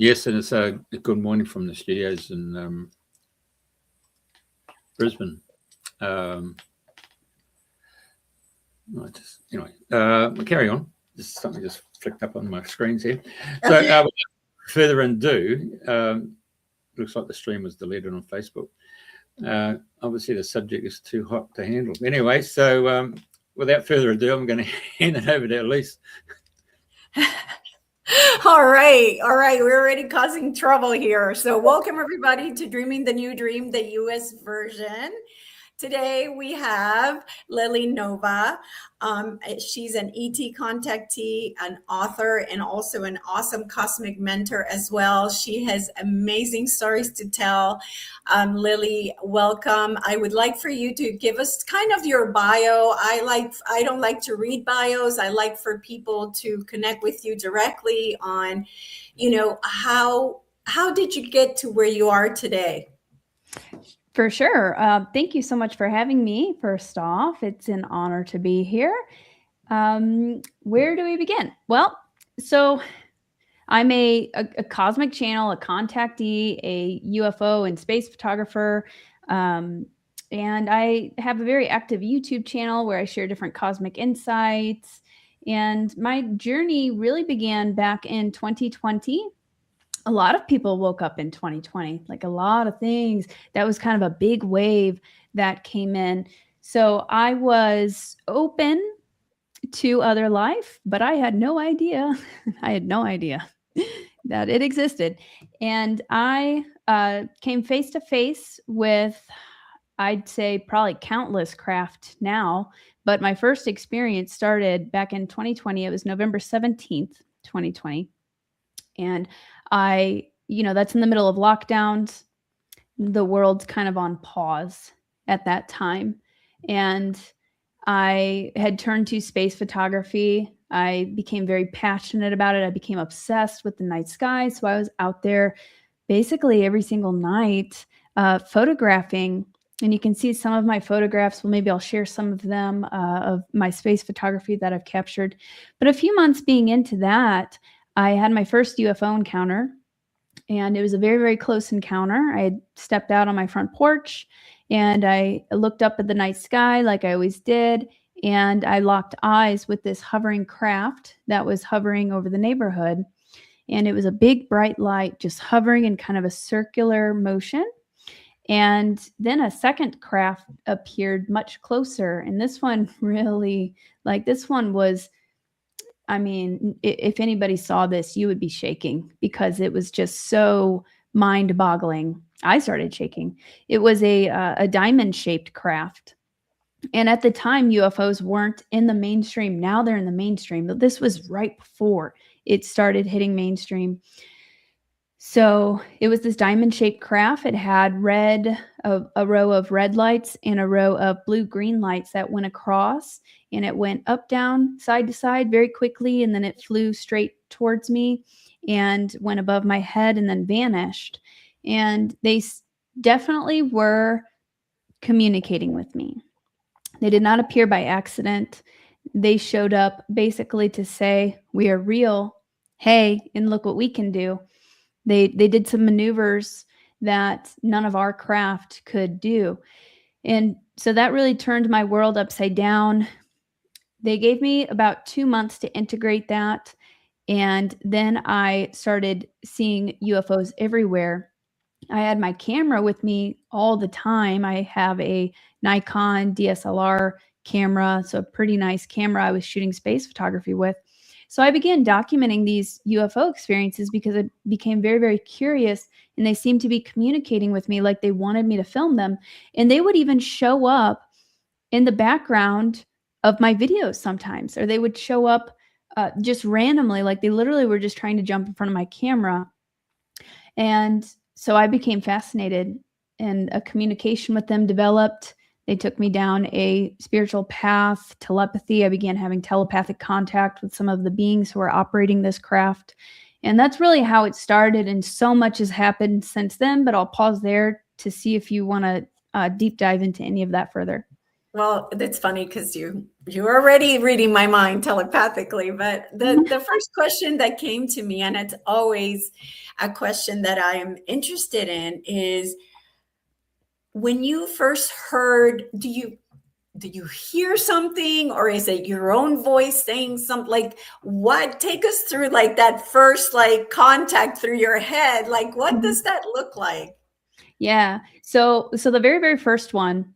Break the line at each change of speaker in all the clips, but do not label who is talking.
Yes, and it's a good morning from the studios in Brisbane. We'll carry on. Something just flicked up on my screens here. So, without further ado, looks like the stream was deleted on Facebook. Obviously, the subject is too hot to handle. Anyway, so without further ado, I'm going to hand it over to Elise.
All right. We're already causing trouble here. So welcome everybody to Dreaming the New Dream, the US version. Today we have Lily Nova. She's an ET contactee, an author, and also an awesome cosmic mentor as well. She has amazing stories to tell. Lily, welcome. I would like for you to give us kind of your bio. I don't like to read bios. I like for people to connect with you directly on, how did you get to where you are today?
For sure. Thank you so much for having me. First off, it's an honor to be here. Where do we begin? Well, so I'm a cosmic channel, a contactee, a UFO and space photographer. And I have a very active YouTube channel where I share different cosmic insights. And my journey really began back in 2020. A lot of people woke up in 2020, like a lot of things. That was kind of a big wave that came in. So I was open to other life, but I had no idea. That it existed. And I came face to face with, I'd say, probably countless craft now. But my first experience started back in 2020. It was November 17th, 2020. And that's in the middle of lockdowns. The world's kind of on pause at that time. And I had turned to space photography. I became very passionate about it. I became obsessed with the night sky. So I was out there basically every single night photographing. And you can see some of my photographs. Well, maybe I'll share some of them of my space photography that I've captured. But a few months being into that, I had my first UFO encounter, and it was a very, very close encounter. I had stepped out on my front porch, and I looked up at the night sky like I always did, and I locked eyes with this hovering craft that was hovering over the neighborhood. And it was a big, bright light just hovering in kind of a circular motion. And then a second craft appeared much closer, and this one really, this one was, if anybody saw this, you would be shaking because it was just so mind-boggling. I started shaking. It was a diamond-shaped craft. And at the time, UFOs weren't in the mainstream. Now they're in the mainstream. But this was right before it started hitting mainstream. So it was this diamond-shaped craft. It had a row of red lights and a row of blue-green lights that went across. And it went up, down, side to side very quickly. And then it flew straight towards me and went above my head and then vanished. And they definitely were communicating with me. They did not appear by accident. They showed up basically to say, we are real. Hey, and look what we can do. They did some maneuvers that none of our craft could do. And so that really turned my world upside down. They gave me about 2 months to integrate that. And then I started seeing UFOs everywhere. I had my camera with me all the time. I have a Nikon DSLR camera, so a pretty nice camera I was shooting space photography with. So I began documenting these UFO experiences because I became very, very curious, and they seemed to be communicating with me like they wanted me to film them. And they would even show up in the background of my videos sometimes, or they would show up just randomly, like they literally were just trying to jump in front of my camera. And so I became fascinated, and a communication with them developed. They took me down a spiritual path, telepathy. I began having telepathic contact with some of the beings who are operating this craft. And that's really how it started. And so much has happened since then, but I'll pause there to see if you want to deep dive into any of that further.
Well, that's funny because you're already reading my mind telepathically. But the first question that came to me, and it's always a question that I am interested in, is when you first heard, do you hear something, or is it your own voice saying something? Like, what, take us through like that first like contact through your head. Like, what does that look like?
Yeah. So the very, very first one,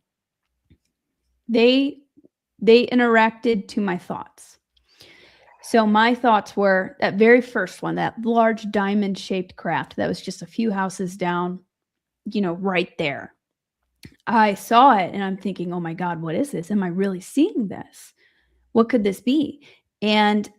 they interacted to my thoughts. So my thoughts were that very first one, that large diamond shaped craft that was just a few houses down, right there. I saw it and I'm thinking, oh my God, what is this? Am I really seeing this? What could this be? And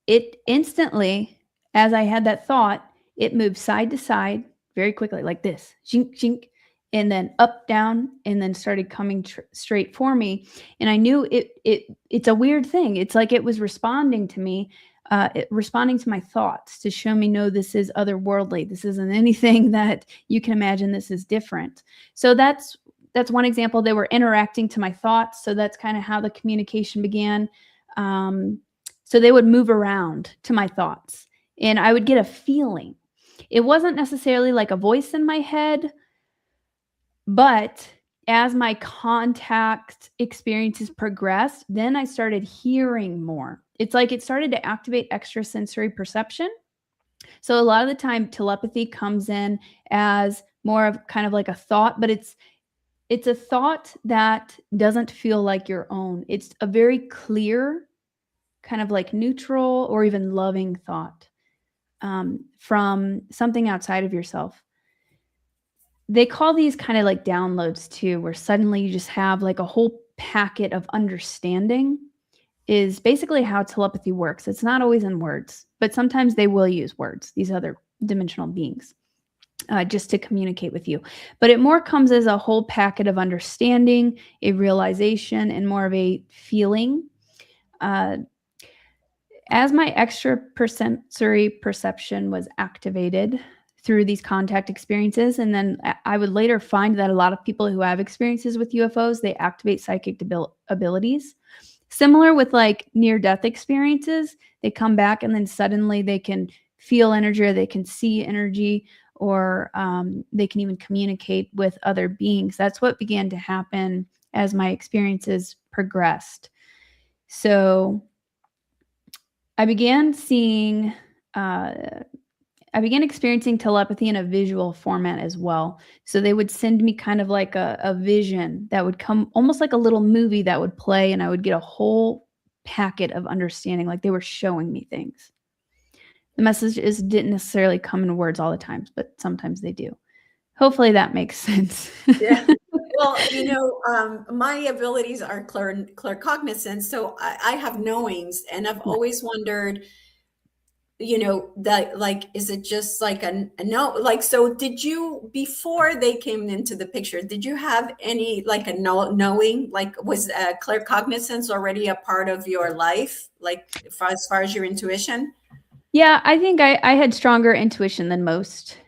it instantly, as I had that thought, it moved side to side very quickly, like this, jink, jink, and then up, down, and then started coming straight for me. And I knew it's a weird thing. It's like it was responding to me, responding to my thoughts to show me, no, this is otherworldly. This isn't anything that you can imagine. This is different. So that's one example. They were interacting to my thoughts. So that's kind of how the communication began. So they would move around to my thoughts and I would get a feeling. It wasn't necessarily like a voice in my head, but as my contact experiences progressed, then I started hearing more. It's like it started to activate extrasensory perception. So a lot of the time telepathy comes in as more of kind of like a thought, but it's a thought that doesn't feel like your own. It's a very clear, kind of like neutral or even loving thought from something outside of yourself. They call these kind of like downloads too, where suddenly you just have like a whole packet of understanding, is basically how telepathy works. It's not always in words, but sometimes they will use words, these other dimensional beings, just to communicate with you. But it more comes as a whole packet of understanding, a realization, and more of a feeling. As my extrasensory perception was activated through these contact experiences, and then I would later find that a lot of people who have experiences with UFOs, they activate psychic abilities. Similar with like near-death experiences, they come back and then suddenly they can feel energy, or they can see energy, or they can even communicate with other beings. That's what began to happen as my experiences progressed. So I began experiencing telepathy in a visual format as well. So they would send me kind of like a vision that would come, almost like a little movie that would play, and I would get a whole packet of understanding, like they were showing me things. The messages didn't necessarily come in words all the times, but sometimes they do. Hopefully that makes sense.
Yeah. Well, my abilities are claircognizance, so I have knowings, and I've always wondered, that like, is it just like a no? Like, so did you, before they came into the picture, did you have any like a knowing? Like, was claircognizance already a part of your life, like as far as your intuition?
Yeah, I think I had stronger intuition than most,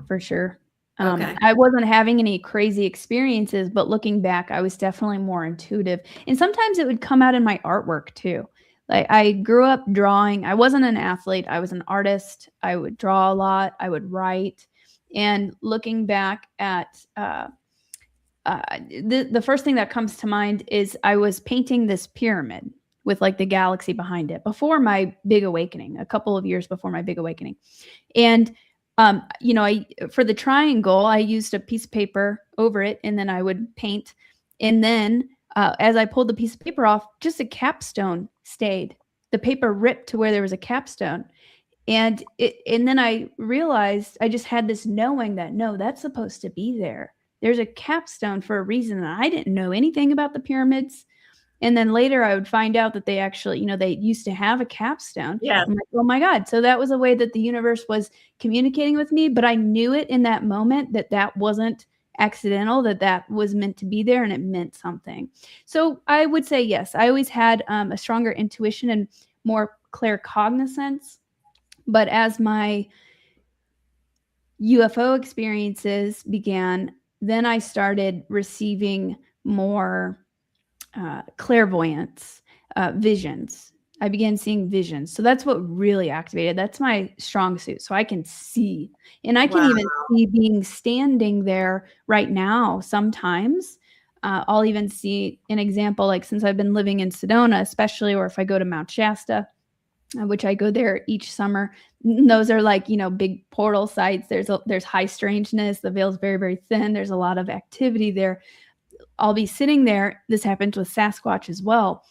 for sure.
Okay.
I wasn't having any crazy experiences, but looking back, I was definitely more intuitive. And sometimes it would come out in my artwork too. Like I grew up drawing. I wasn't an athlete. I was an artist. I would draw a lot. I would write. And looking back at the first thing that comes to mind is I was painting this pyramid with like the galaxy behind it before my big awakening, a couple of years before my big awakening. And for the triangle, I used a piece of paper over it, and then I would paint. And then as I pulled the piece of paper off, just a capstone stayed. The paper ripped to where there was a capstone. And then I realized, I just had this knowing that, no, that's supposed to be there. There's a capstone for a reason. And I didn't know anything about the pyramids. And then later I would find out that they actually, they used to have a capstone.
Yeah.
I'm like, oh my God. So that was a way that the universe was communicating with me, but I knew it in that moment that wasn't accidental, that was meant to be there and it meant something. So I would say, yes, I always had a stronger intuition and more claircognizance. But as my UFO experiences began, then I started receiving more clairvoyance, visions. I began seeing visions. So that's what really activated. That's my strong suit. So I can see. And I can even see being standing there right now sometimes. I'll even see an example, like since I've been living in Sedona, especially, or if I go to Mount Shasta, which I go there each summer. Those are like, big portal sites. There's high strangeness. The veil's very, very thin. There's a lot of activity there. I'll be sitting there. This happens with Sasquatch as well.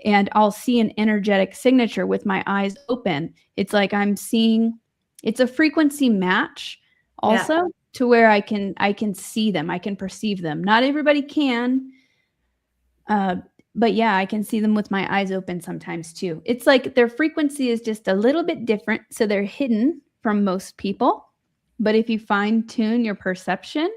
And I'll see an energetic signature with my eyes open. It's like I'm seeing, it's a frequency match also to where I can see them. I can perceive them. Not everybody can. But yeah, I can see them with my eyes open sometimes too. It's like their frequency is just a little bit different. So they're hidden from most people. But if you fine tune your perception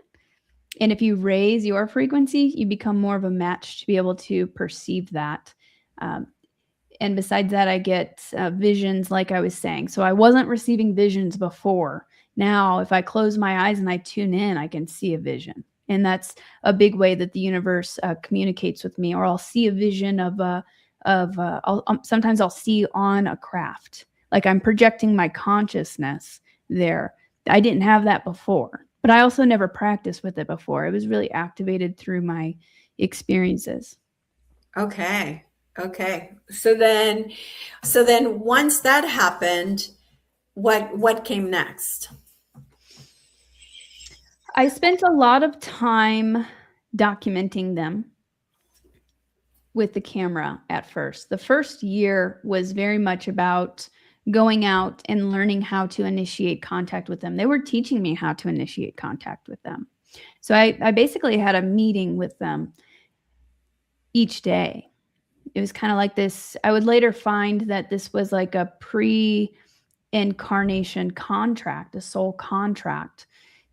and if you raise your frequency, you become more of a match to be able to perceive that. And besides that, I get visions, like I was saying. So I wasn't receiving visions before. Now, if I close my eyes and I tune in, I can see a vision. And that's a big way that the universe communicates with me. Or I'll see a vision sometimes I'll see on a craft, like I'm projecting my consciousness there. I didn't have that before, but I also never practiced with it before. It was really activated through my experiences.
Okay. So then once that happened, what came next?
I spent a lot of time documenting them with the camera at first. The first year was very much about going out and learning how to initiate contact with them. They were teaching me how to initiate contact with them. So I basically had a meeting with them each day. It was kind of like this. I would later find that this was like a pre-incarnation contract, a soul contract,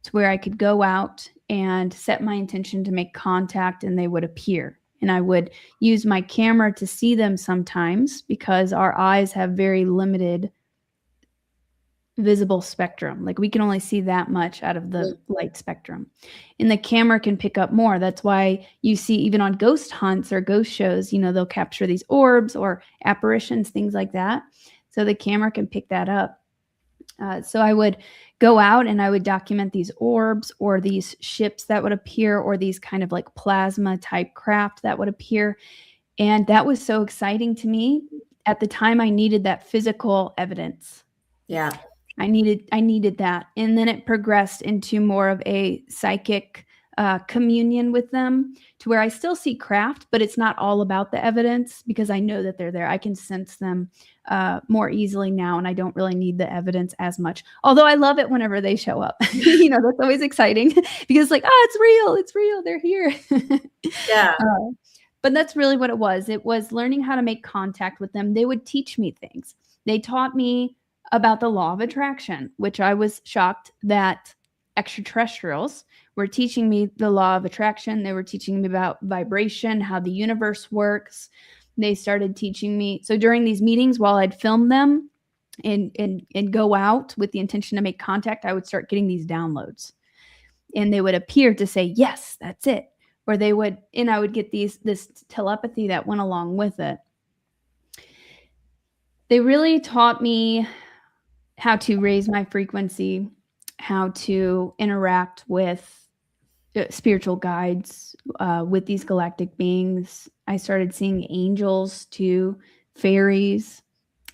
to where I could go out and set my intention to make contact and they would appear. And I would use my camera to see them sometimes because our eyes have very limited visible spectrum. Like we can only see that much out of the light spectrum. And the camera can pick up more. That's why you see even on ghost hunts or ghost shows, they'll capture these orbs or apparitions, things like that. So the camera can pick that up. So I would go out and I would document these orbs or these ships that would appear or these kind of like plasma type craft that would appear. And that was so exciting to me. At the time, I needed that physical evidence.
Yeah.
I needed that. And then it progressed into more of a psychic communion with them to where I still see craft, but it's not all about the evidence because I know that they're there. I can sense them more easily now, and I don't really need the evidence as much. Although I love it whenever they show up. That's always exciting because like, it's real. They're here.
Yeah.
But that's really what it was. It was learning how to make contact with them. They would teach me things. They taught me about the law of attraction, which I was shocked that extraterrestrials were teaching me the law of attraction. They were teaching me about vibration, how the universe works. They started teaching me. So during these meetings, while I'd film them and go out with the intention to make contact, I would start getting these downloads. And they would appear to say, yes, that's it. Or they would, and I would get this telepathy that went along with it. They really taught me how to raise my frequency, how to interact with spiritual guides, with these galactic beings. I started seeing angels too, fairies.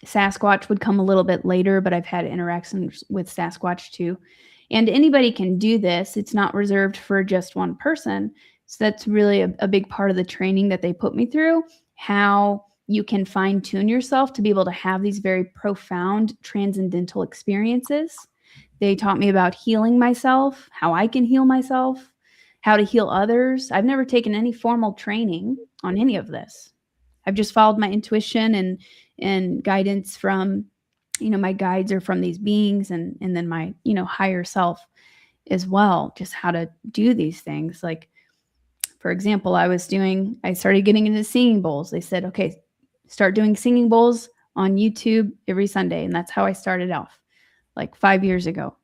Sasquatch would come a little bit later, but I've had interactions with Sasquatch too. And anybody can do this. It's not reserved for just one person. So that's really a big part of the training that they put me through, how you can fine tune yourself to be able to have these very profound transcendental experiences. They taught me about healing myself, how I can heal myself, how to heal others. I've never taken any formal training on any of this. I've just followed my intuition and guidance from, my guides are from these beings and then my, higher self as well, just how to do these things. Like, for example, I started getting into singing bowls. They said, okay, start doing singing bowls on YouTube every Sunday. And that's how I started off like 5 years ago.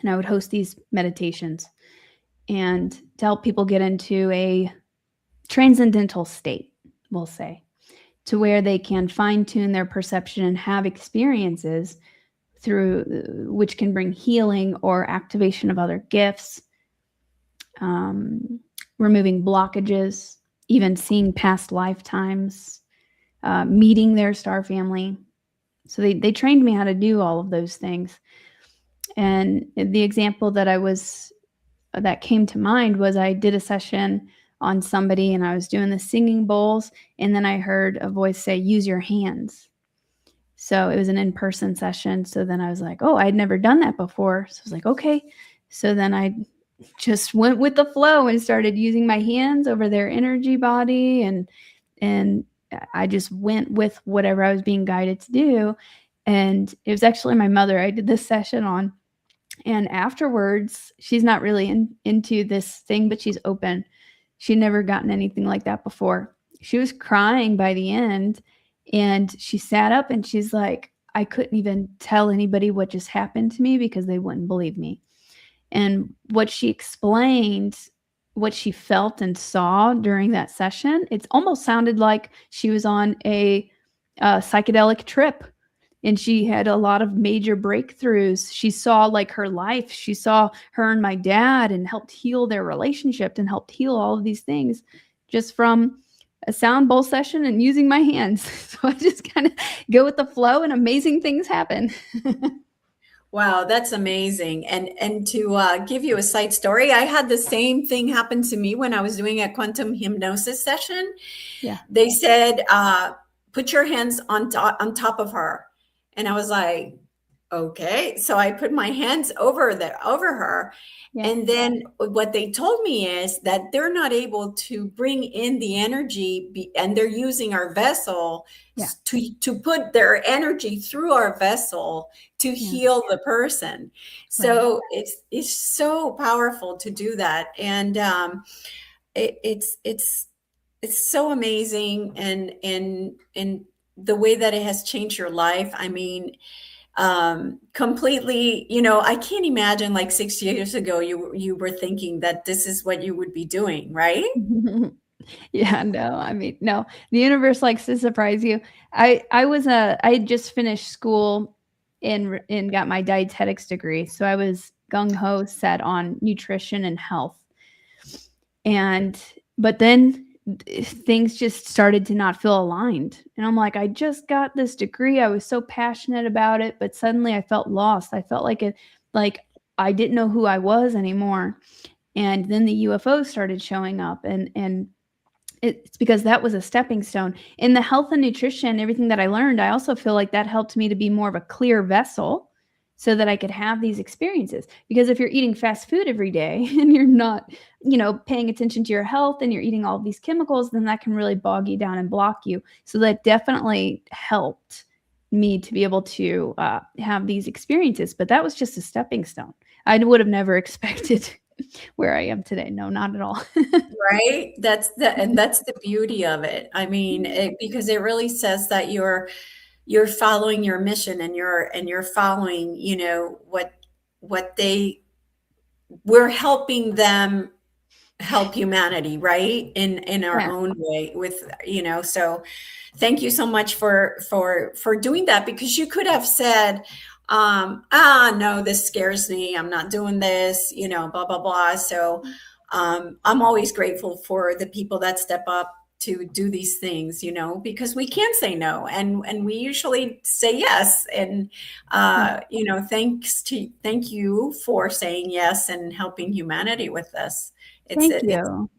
And I would host these meditations and to help people get into a transcendental state, we'll say, to where they can fine-tune their perception and have experiences through which can bring healing or activation of other gifts, removing blockages, even seeing past lifetimes, meeting their star family. So they trained me how to do all of those things. And the example that came to mind was I did a session on somebody and I was doing the singing bowls, and then I heard a voice say, use your hands. So it was an in-person session. So then I was like, oh, I'd never done that before. So I was like, okay. So then I just went with the flow and started using my hands over their energy body. And I just went with whatever I was being guided to do. And it was actually my mother I did this session on. And afterwards, she's not really into this thing, but she's open. She'd never gotten anything like that before. She was crying by the end, and she sat up and she's like, I couldn't even tell anybody what just happened to me because they wouldn't believe me. And what she explained, what she felt and saw during that session, it almost sounded like she was on a psychedelic trip. And she had a lot of major breakthroughs. She saw like her life. She saw her and my dad and helped heal their relationship and helped heal all of these things just from a sound bowl session and using my hands. So I just kind of go with the flow and amazing things happen.
Wow, that's amazing. And to give you a side story, I had the same thing happen to me when I was doing a quantum hypnosis session.
Yeah.
They said, put your hands on top of her. And I was like, okay. So I put my hands over her. Yeah. And then what they told me is that they're not able to bring in the energy, and they're using our vessel to put their energy through our vessel to heal the person. So it's so powerful to do that. And it's so amazing. And the way that it has changed your life. I mean, completely, I can't imagine like 6 years ago, you were thinking that this is what you would be doing, right?
Yeah, no, I mean, no, the universe likes to surprise you. I had just finished school and got my dietetics degree. So I was gung-ho set on nutrition and health. But then things just started to not feel aligned. And I'm like, I just got this degree. I was so passionate about it, but suddenly I felt lost. I felt like I didn't know who I was anymore. And then the UFOs started showing up, and it's because that was a stepping stone. In the health and nutrition, everything that I learned, I also feel like that helped me to be more of a clear vessel so that I could have these experiences. Because if you're eating fast food every day and you're not, paying attention to your health and you're eating all these chemicals, then that can really bog you down and block you. So that definitely helped me to be able to have these experiences. But that was just a stepping stone. I would have never expected where I am today. No, not at all.
Right. That's the beauty of it. I mean, because it really says that you're following your mission, and you're following, we're helping them help humanity, right? In our own way with, so thank you so much for doing that, because you could have said, no, this scares me. I'm not doing this, blah, blah, blah. So, I'm always grateful for the people that step up to do these things, because we can't say no, and we usually say yes. And thank you for saying yes and helping humanity with this.
Thank you.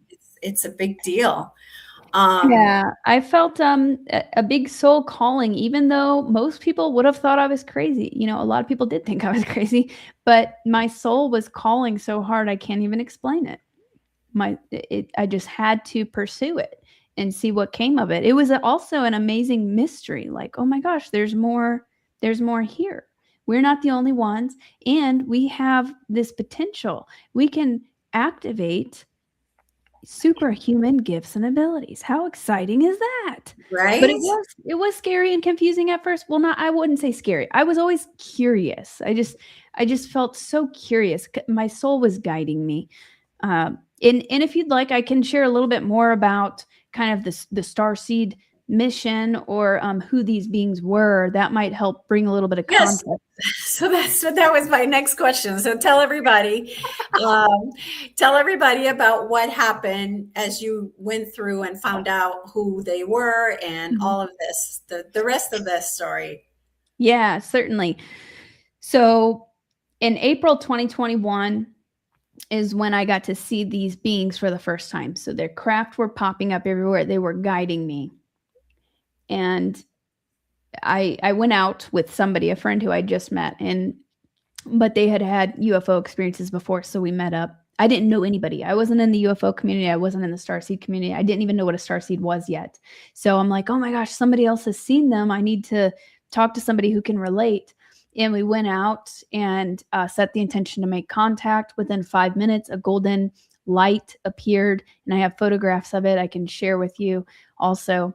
It's a big deal.
Yeah, I felt a big soul calling, even though most people would have thought I was crazy. A lot of people did think I was crazy, but my soul was calling so hard I can't even explain it. I just had to pursue it and see what came of it. It was also an amazing mystery. Like, oh my gosh, there's more here. We're not the only ones, and we have this potential. We can activate superhuman gifts and abilities. How exciting is that?
Right.
But it was scary and confusing at first. Well, I wouldn't say scary. I was always curious. I just felt so curious. My soul was guiding me. And if you'd like, I can share a little bit more about kind of the Starseed mission, or who these beings were. That might help bring a little bit of context.
So that was my next question. So tell everybody about what happened as you went through and found out who they were and all of this, the rest of this story.
Yeah, certainly. So in April 2021 is when I got to see these beings for the first time. So their craft were popping up everywhere. They were guiding me. And I went out with somebody, a friend who I just met, but they had UFO experiences before, so we met up. I didn't know anybody. I wasn't in the UFO community. I wasn't in the Starseed community. I didn't even know what a Starseed was yet. So I'm like, oh my gosh, somebody else has seen them. I need to talk to somebody who can relate. And we went out and set the intention to make contact. Within 5 minutes, a golden light appeared, and I have photographs of it I can share with you also.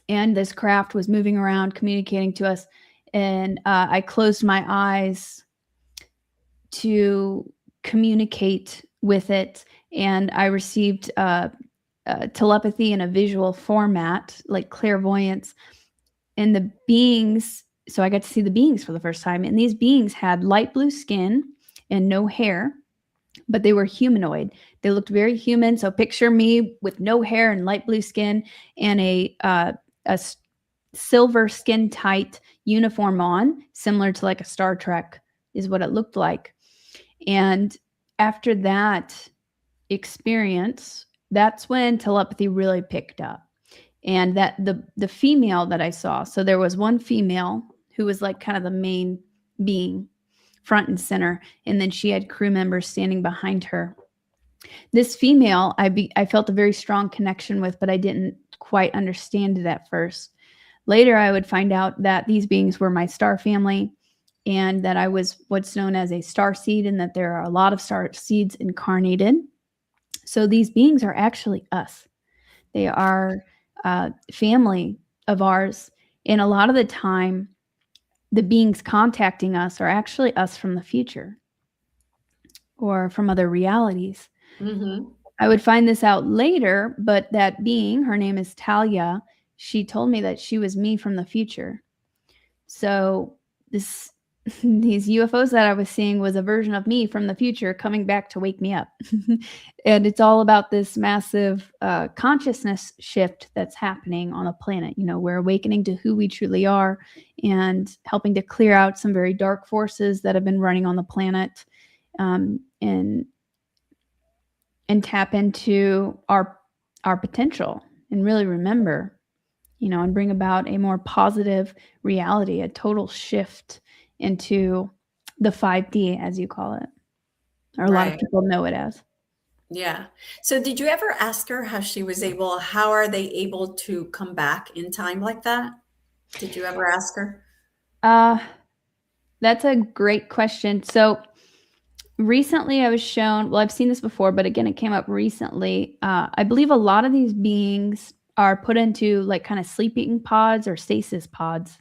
And this craft was moving around, communicating to us. And I closed my eyes to communicate with it. And I received telepathy in a visual format, like clairvoyance. And the beings, so I got to see the beings for the first time. And these beings had light blue skin and no hair, but they were humanoid. They looked very human. So picture me with no hair and light blue skin and a silver skin tight uniform on, similar to like a Star Trek is what it looked like. And after that experience, that's when telepathy really picked up. And that the female that I saw, so there was one female who was like kind of the main being, front and center, and then she had crew members standing behind her. This female, I felt a very strong connection with, but I didn't quite understand it at first. Later, I would find out that these beings were my star family, and that I was what's known as a star seed, and that there are a lot of star seeds incarnated. So these beings are actually us. They are family of ours. And a lot of the time, the beings contacting us are actually us from the future or from other realities.
Mm-hmm.
I would find this out later, but that being, her name is Talia, she told me that she was me from the future. So these UFOs that I was seeing was a version of me from the future coming back to wake me up. And it's all about this massive consciousness shift that's happening on the planet. You know, we're awakening to who we truly are and helping to clear out some very dark forces that have been running on the planet, and tap into our potential and really remember, you know, and bring about a more positive reality, a total shift into the 5D, as you call it, or a lot of people know it as.
Yeah. So did you ever ask her how are they able to come back in time like that? Did you ever ask her?
That's a great question. So recently I was shown, well, I've seen this before, but again, it came up recently. I believe a lot of these beings are put into like kind of sleeping pods or stasis pods,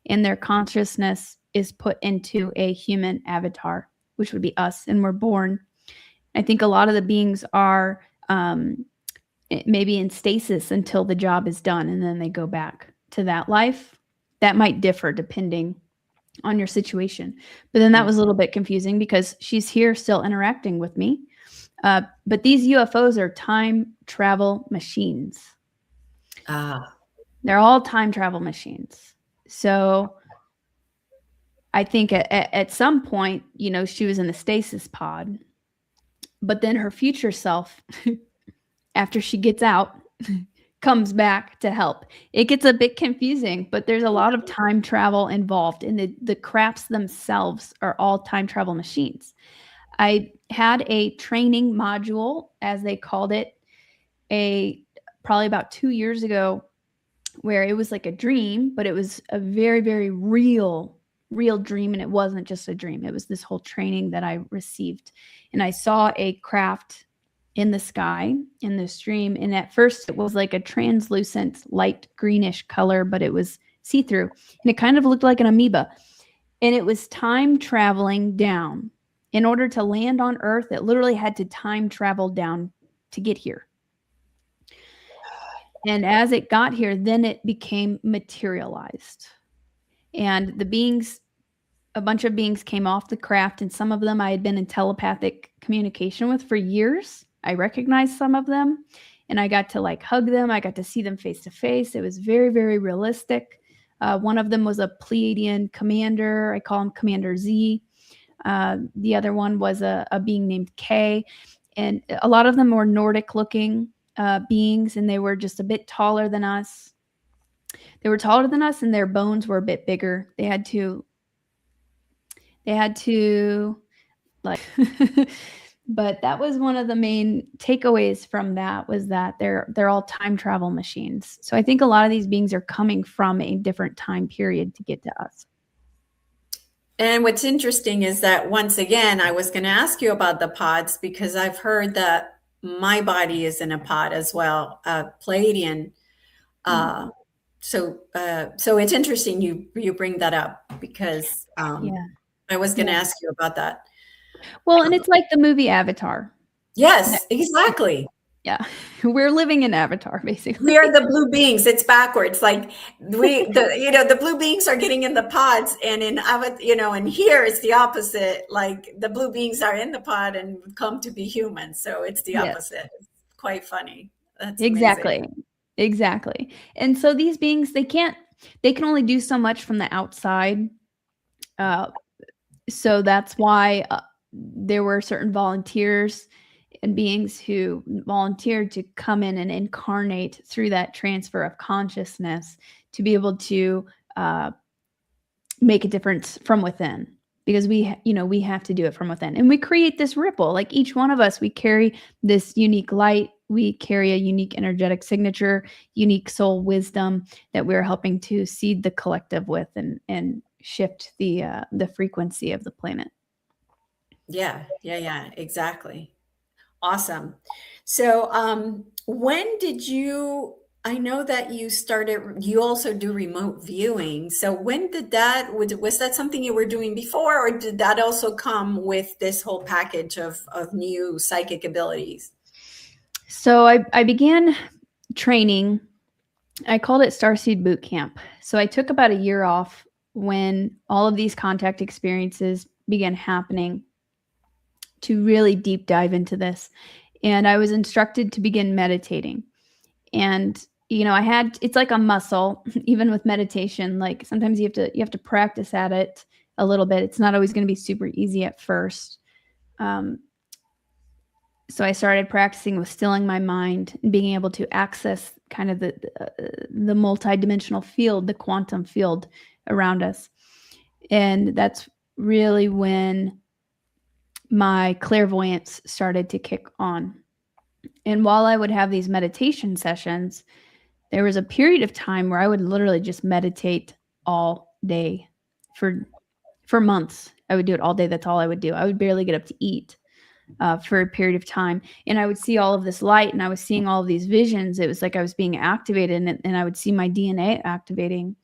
and their consciousness is put into a human avatar, which would be us, and we're born. I think a lot of the beings are maybe in stasis until the job is done, and then they go back to that life. That might differ depending on your situation. But then that was a little bit confusing because she's here still interacting with me. But these UFOs are time travel machines. They're all time travel machines. So I think at some point, you know, she was in the stasis pod, but then her future self, after she gets out, comes back to help. It gets a bit confusing, but there's a lot of time travel involved, and the crafts themselves are all time travel machines. I had a training module, as they called it, probably about 2 years ago, where it was like a dream, but it was a very, very real dream. And it wasn't just a dream. It was this whole training that I received. And I saw a craft in the sky in this dream. And at first it was like a translucent light greenish color, but it was see-through. And it kind of looked like an amoeba. And it was time traveling down. In order to land on Earth, it literally had to time travel down to get here. And as it got here, then it became materialized. And the beings, a bunch of beings came off the craft, and some of them I had been in telepathic communication with for years. I recognized some of them, and I got to like hug them. I got to see them face to face. It was very, very realistic. One of them was a Pleiadian commander. I call him Commander Z. The other one was a being named K. And a lot of them were Nordic looking beings, and they were just a bit taller than us. They were taller than us, and their bones were a bit bigger. They had to like, but that was one of the main takeaways from that, was that they're all time travel machines. So I think a lot of these beings are coming from a different time period to get to us.
And what's interesting is that, once again, I was going to ask you about the pods, because I've heard that my body is in a pod as well, Pleiadian. So it's interesting you bring that up, because I was going to ask you about that.
Well, and it's like the movie Avatar.
Yes, exactly.
Yeah, we're living in Avatar, basically.
We are the blue beings. It's backwards. Like the blue beings are getting in the pods, and and here it's the opposite. Like the blue beings are in the pod and come to be human. So it's the opposite. It's quite funny. That's
exactly. And so these beings, they can only do so much from the outside. So that's why there were certain volunteers and beings who volunteered to come in and incarnate through that transfer of consciousness to be able to make a difference from within, because we have to do it from within, and we create this ripple. Like each one of us, we carry this unique light. We carry a unique energetic signature, unique soul wisdom that we're helping to seed the collective with and shift the frequency of the planet. Yeah,
exactly. Awesome. So when did you, I know that you also do remote viewing. So when did was that something you were doing before, or did that also come with this whole package of new psychic abilities?
So I began training. I called it Starseed Boot Camp. So I took about a year off when all of these contact experiences began happening to really deep dive into this. And I was instructed to begin meditating. And, it's like a muscle, even with meditation. Like sometimes you have to practice at it a little bit. It's not always going to be super easy at first. So I started practicing with stilling my mind and being able to access kind of the multidimensional field, the quantum field around us. And that's really when my clairvoyance started to kick on. And while I would have these meditation sessions, there was a period of time where I would literally just meditate all day for months. I would do it all day. That's all I would do. I would barely get up to eat for a period of time. And I would see all of this light, and I was seeing all of these visions. It was like I was being activated, and I would see my DNA activating.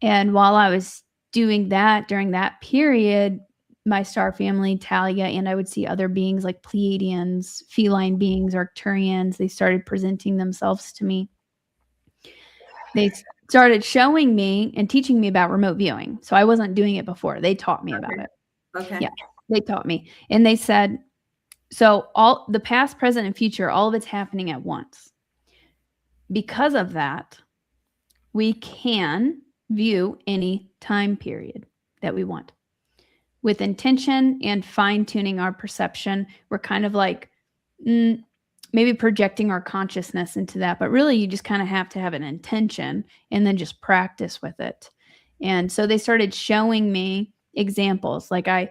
And while I was doing that during that period, my star family, Talia, and I would see other beings like Pleiadians, feline beings, Arcturians. They started presenting themselves to me. They started showing me and teaching me about remote viewing. So I wasn't doing it before. They taught me about it.
Okay.
Yeah, they taught me. And they said, so all the past, present, and future, all of it's happening at once. Because of that, we can view any time period that we want. With intention and fine-tuning our perception, we're kind of like maybe projecting our consciousness into that. But really, you just kind of have to have an intention and then just practice with it. And so they started showing me examples. Like I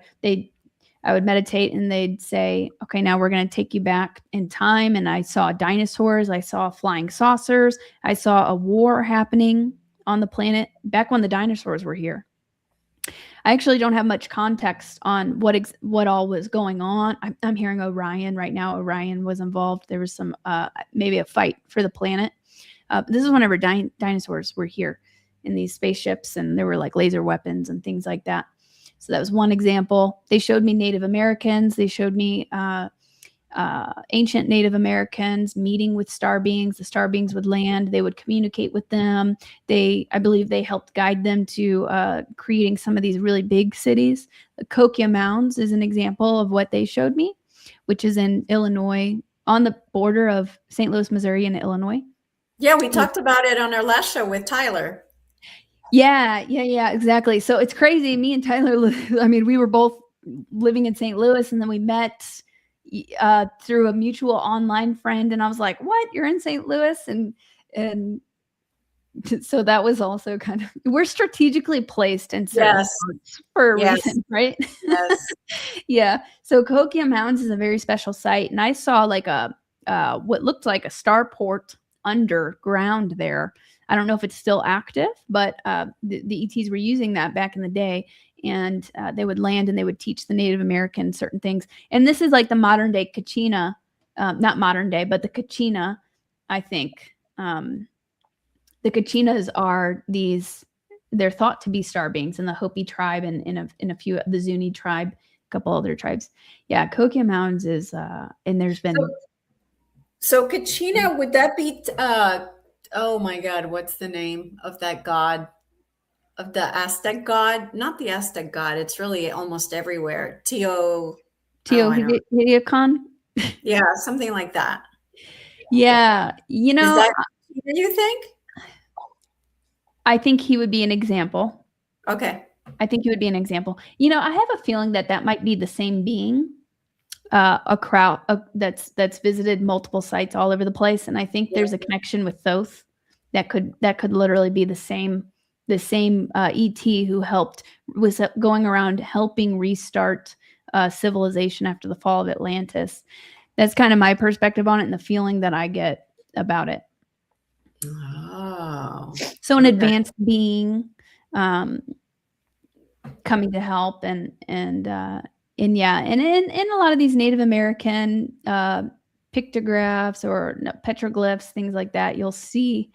would meditate, and they'd say, okay, now we're going to take you back in time. And I saw dinosaurs. I saw flying saucers. I saw a war happening on the planet back when the dinosaurs were here. I actually don't have much context on what all was going on. I'm hearing Orion right now. Orion was involved. There was some maybe a fight for the planet. This is whenever dinosaurs were here in these spaceships, and there were like laser weapons and things like that. So that was one example. They showed me Native Americans. They showed me ancient Native Americans meeting with star beings. The star beings would land. They would communicate with them. I believe they helped guide them to creating some of these really big cities. The Kokia Mounds is an example of what they showed me, which is in Illinois, on the border of St. Louis, Missouri, and Illinois.
Yeah, we talked about it on our last show with Tyler.
Yeah, exactly. So it's crazy. Me and Tyler, I mean, we were both living in St. Louis, and then we met through a mutual online friend, and I was like, "What? You're in St. Louis?" And so that was also kind of, we're strategically placed in certain spots for a reason, right?
Yes.
Yeah. So Kokia Mounds is a very special site, and I saw like a what looked like a starport underground there. I don't know if it's still active, but the ETs were using that back in the day, and they would land and they would teach the Native Americans certain things. And this is like the modern day Kachina, not modern day, but the Kachina, I think. The Kachinas are they're thought to be star beings in the Hopi tribe and in a few, the Zuni tribe, a couple other tribes. Yeah, Kokia Mounds is, and there's been.
So Kachina, would that be, oh my God, what's the name of that god? Of the Aztec god? Not the Aztec god. It's really almost everywhere.
Teotihuacan?
Yeah, something like that.
Yeah. You know,
is that, do you think?
I think he would be an example.
Okay.
I think he would be an example. You know, I have a feeling that might be the same being, a crowd that's visited multiple sites all over the place, and I think there's a connection with Thoth that could literally be the same ET who was going around helping restart civilization after the fall of Atlantis. That's kind of my perspective on it and the feeling that I get about it.
Oh,
so an advanced being coming to help, and in a lot of these Native American pictographs or petroglyphs, things like that, you'll see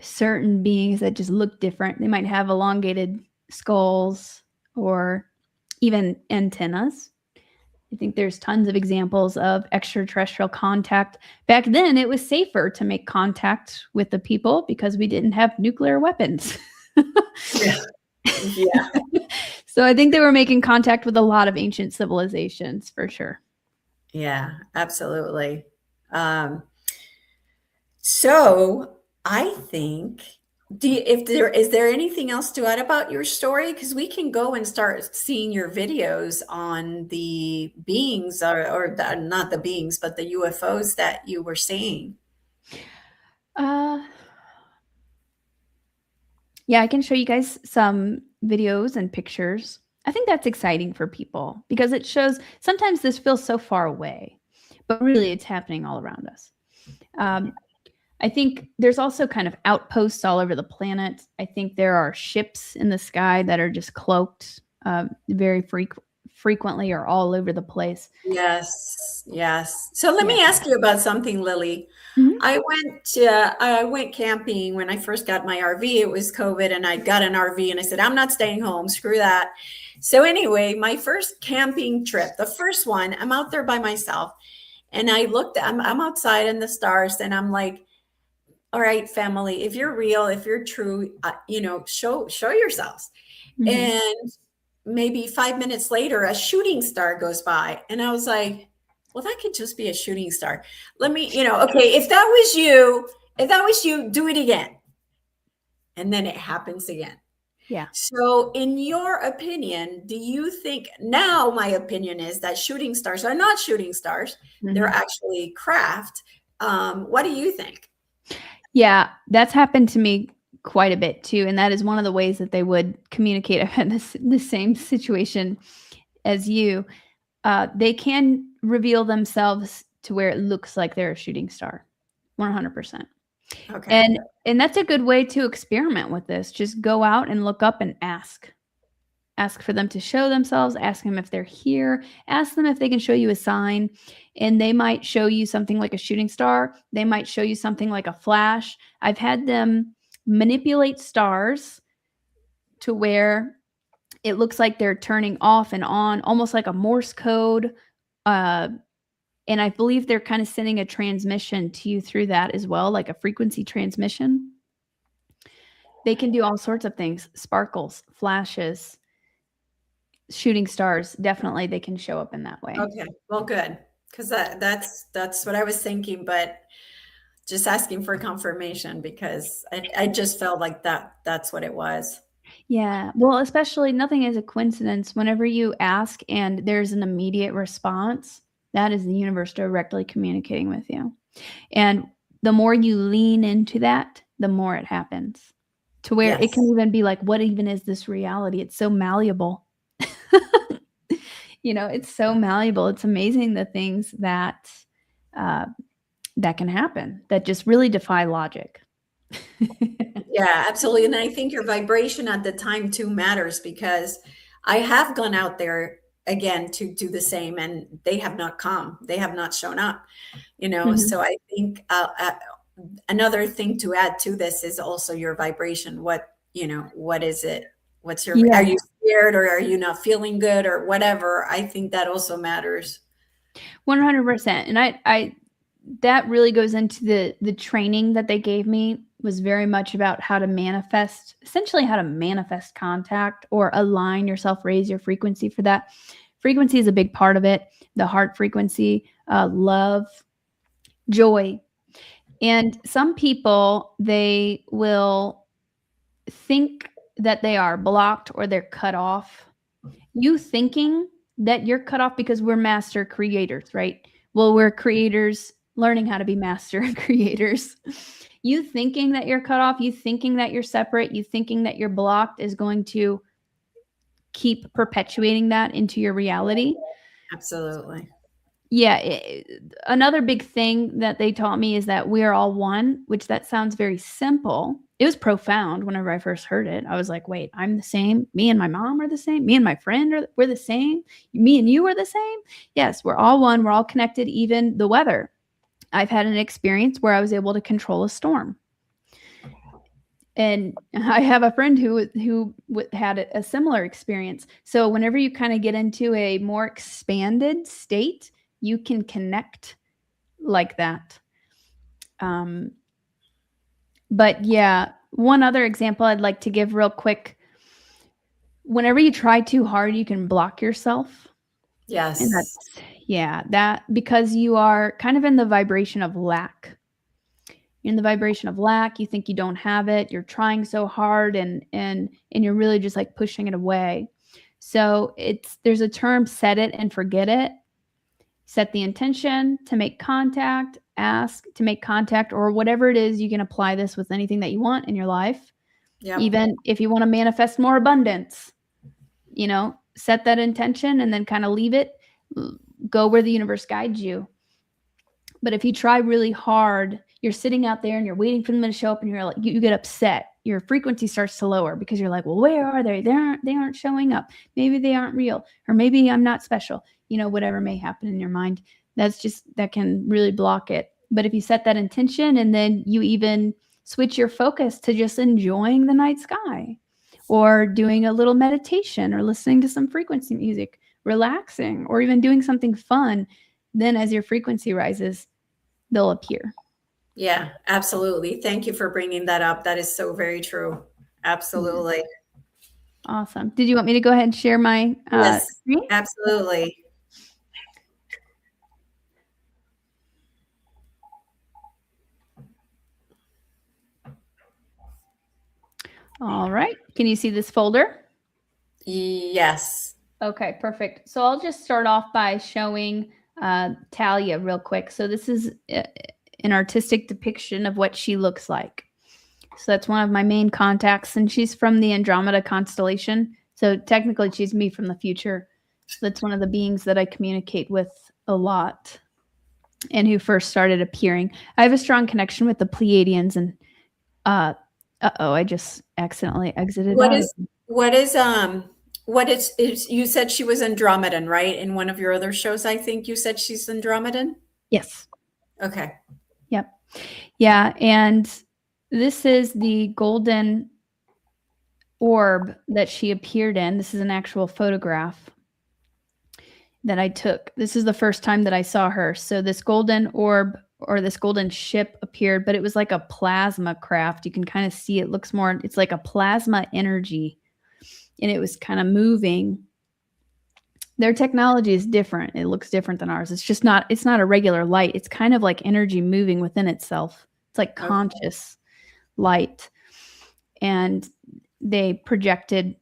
certain beings that just look different. They might have elongated skulls or even antennas. I think there's tons of examples of extraterrestrial contact. Back then, it was safer to make contact with the people because we didn't have nuclear weapons.
Yeah.
So I think they were making contact with a lot of ancient civilizations for sure.
Yeah, absolutely. So I think, is there anything else to add about your story? Because we can go and start seeing your videos on the beings, or not the beings, but the UFOs that you were seeing.
Yeah, I can show you guys some videos and pictures. I think that's exciting for people because it shows sometimes this feels so far away, but really it's happening all around us. I think there's also kind of outposts all over the planet. I think there are ships in the sky that are just cloaked very frequently or all over the place.
Yes. So let me ask you about something, Lily.
Mm-hmm.
I went camping when I first got my RV. It was COVID, and I got an RV, and I said, I'm not staying home. Screw that. So anyway, my first camping trip, the first one, I'm out there by myself, and I'm outside in the stars, and I'm like, all right, family, if you're real, if you're true, show yourselves. Mm-hmm. And maybe 5 minutes later, a shooting star goes by, and I was like, well, that could just be a shooting star. Let me, okay, if that was you, do it again. And then it happens again.
Yeah.
So in your opinion, do you think, now my opinion is that shooting stars are not shooting stars. Mm-hmm. They're actually craft. What do you think?
Yeah, that's happened to me quite a bit too. And that is one of the ways that they would communicate. I've had the same situation as you. They can reveal themselves to where it looks like they're a shooting star, 100%. Okay. And that's a good way to experiment with this. Just go out and look up and ask for them to show themselves, ask them if they're here, ask them if they can show you a sign, and they might show you something like a shooting star. They might show you something like a flash. I've had them manipulate stars to where it looks like they're turning off and on, almost like a Morse code And I believe they're kind of sending a transmission to you through that as well, like a frequency transmission. They can do all sorts of things, sparkles, flashes, shooting stars. Definitely they can show up in that way.
Okay, well, good. Because that's what I was thinking, but just asking for confirmation because I just felt like that's what it was.
Yeah. Well, especially nothing is a coincidence. Whenever you ask and there's an immediate response, that is the universe directly communicating with you. And the more you lean into that, the more it happens. To where it can
Yes.
even be like, what even is this reality? It's so malleable. It's so malleable. It's amazing the things that that can happen that just really defy logic.
Yeah, absolutely. And I think your vibration at the time too matters because I have gone out there again to do the same and they have not come. They have not shown up,
Mhm.
So I think another thing to add to this is also your vibration. What is it? Are
Yeah.
you scared or are you not feeling good or whatever? I think that also matters.
100%. And I that really goes into the training that they gave me was very much about how to manifest, essentially how to manifest contact or align yourself, raise your frequency for that. Frequency is a big part of it. The heart frequency, love, joy. And some people, they will think that they are blocked or they're cut off. You thinking that you're cut off because we're master creators, right? Well, we're creators learning how to be master creators. You thinking that you're cut off, you thinking that you're separate, you thinking that you're blocked is going to keep perpetuating that into your reality.
Absolutely.
Yeah. Another big thing that they taught me is that we are all one, which that sounds very simple. It was profound whenever I first heard it. I was like, wait, I'm the same. Me and my mom are the same. Me and my friend we're the same. Me and you are the same. Yes, we're all one. We're all connected, even the weather. I've had an experience where I was able to control a storm. And I have a friend who had a similar experience. So whenever you kind of get into a more expanded state, you can connect like that. But yeah, one other example I'd like to give real quick. Whenever you try too hard, you can block yourself.
Yes.
And that because you are kind of in the vibration of lack. You're in the vibration of lack. You think you don't have it. You're trying so hard and you're really just like pushing it away. So there's a term, set it and forget it. Set the intention to make contact, ask to make contact, or whatever it is. You can apply this with anything that you want in your life.
Yep.
Even if you want to manifest more abundance, set that intention and then kind of leave it, go where the universe guides you. But if you try really hard, you're sitting out there and you're waiting for them to show up and you're like, you get upset. Your frequency starts to lower because you're like, well, where are they? They aren't showing up. Maybe they aren't real, or maybe I'm not special. Whatever may happen in your mind, that can really block it. But if you set that intention and then you even switch your focus to just enjoying the night sky or doing a little meditation or listening to some frequency music, relaxing, or even doing something fun, then as your frequency rises, they'll appear.
Yeah, absolutely. Thank you for bringing that up. That is so very true. Absolutely.
Awesome. Did you want me to go ahead and share my
yes,
screen?
Absolutely.
All right. Can you see this folder?
Yes.
Okay, perfect. So I'll just start off by showing Talia real quick. So this is an artistic depiction of what she looks like. So that's one of my main contacts, and she's from the Andromeda constellation. So technically she's me from the future. So that's one of the beings that I communicate with a lot and who first started appearing. I have a strong connection with the Pleiadians, and I just accidentally exited.
What is you said she was Andromedan, right? In one of your other shows, I think you said she's Andromedan?
Yes.
Okay.
Yep. Yeah. And this is the golden orb that she appeared in. This is an actual photograph. that I took. This is the first time that I saw her. So this golden orb or this golden ship appeared, but it was like a plasma craft. You can kind of see it looks more, it's like a plasma energy, and it was kind of moving. Their technology is different. It looks different than ours. It's not a regular light. It's kind of like energy moving within itself. It's like conscious light. And they projected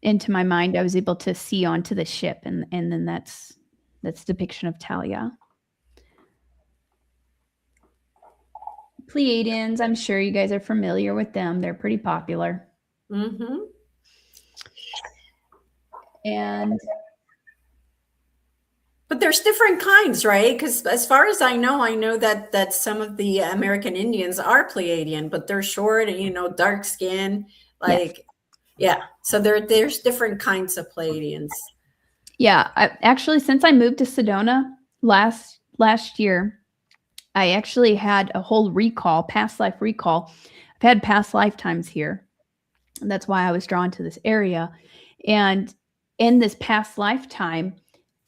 into my mind. I was able to see onto the ship, and then that's depiction of Talia. Pleiadians, I'm sure you guys are familiar with them. They're pretty popular.
Mm-hmm.
And
but there's different kinds, right? Because as far as I know that some of the American Indians are Pleiadian, but they're short and dark skin, like yeah. So there's different kinds of Pleiadians.
Yeah, actually, since I moved to Sedona last year, I actually had a whole past life recall. I've had past lifetimes here. And that's why I was drawn to this area. And in this past lifetime,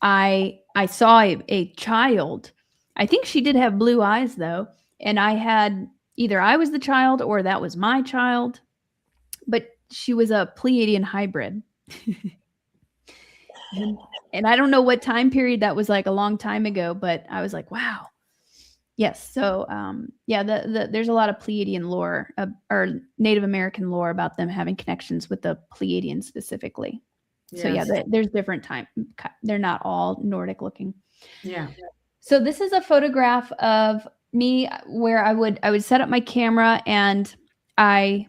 I saw a child. I think she did have blue eyes, though. And either I was the child or that was my child. But she was a Pleiadian hybrid. And I don't know what time period that was, like a long time ago, but I was like, wow. Yes. So, there's a lot of Pleiadian lore or Native American lore about them having connections with the Pleiadians specifically. Yes. So yeah, there's different time. They're not all Nordic looking.
Yeah.
So this is a photograph of me where I would set up my camera, and I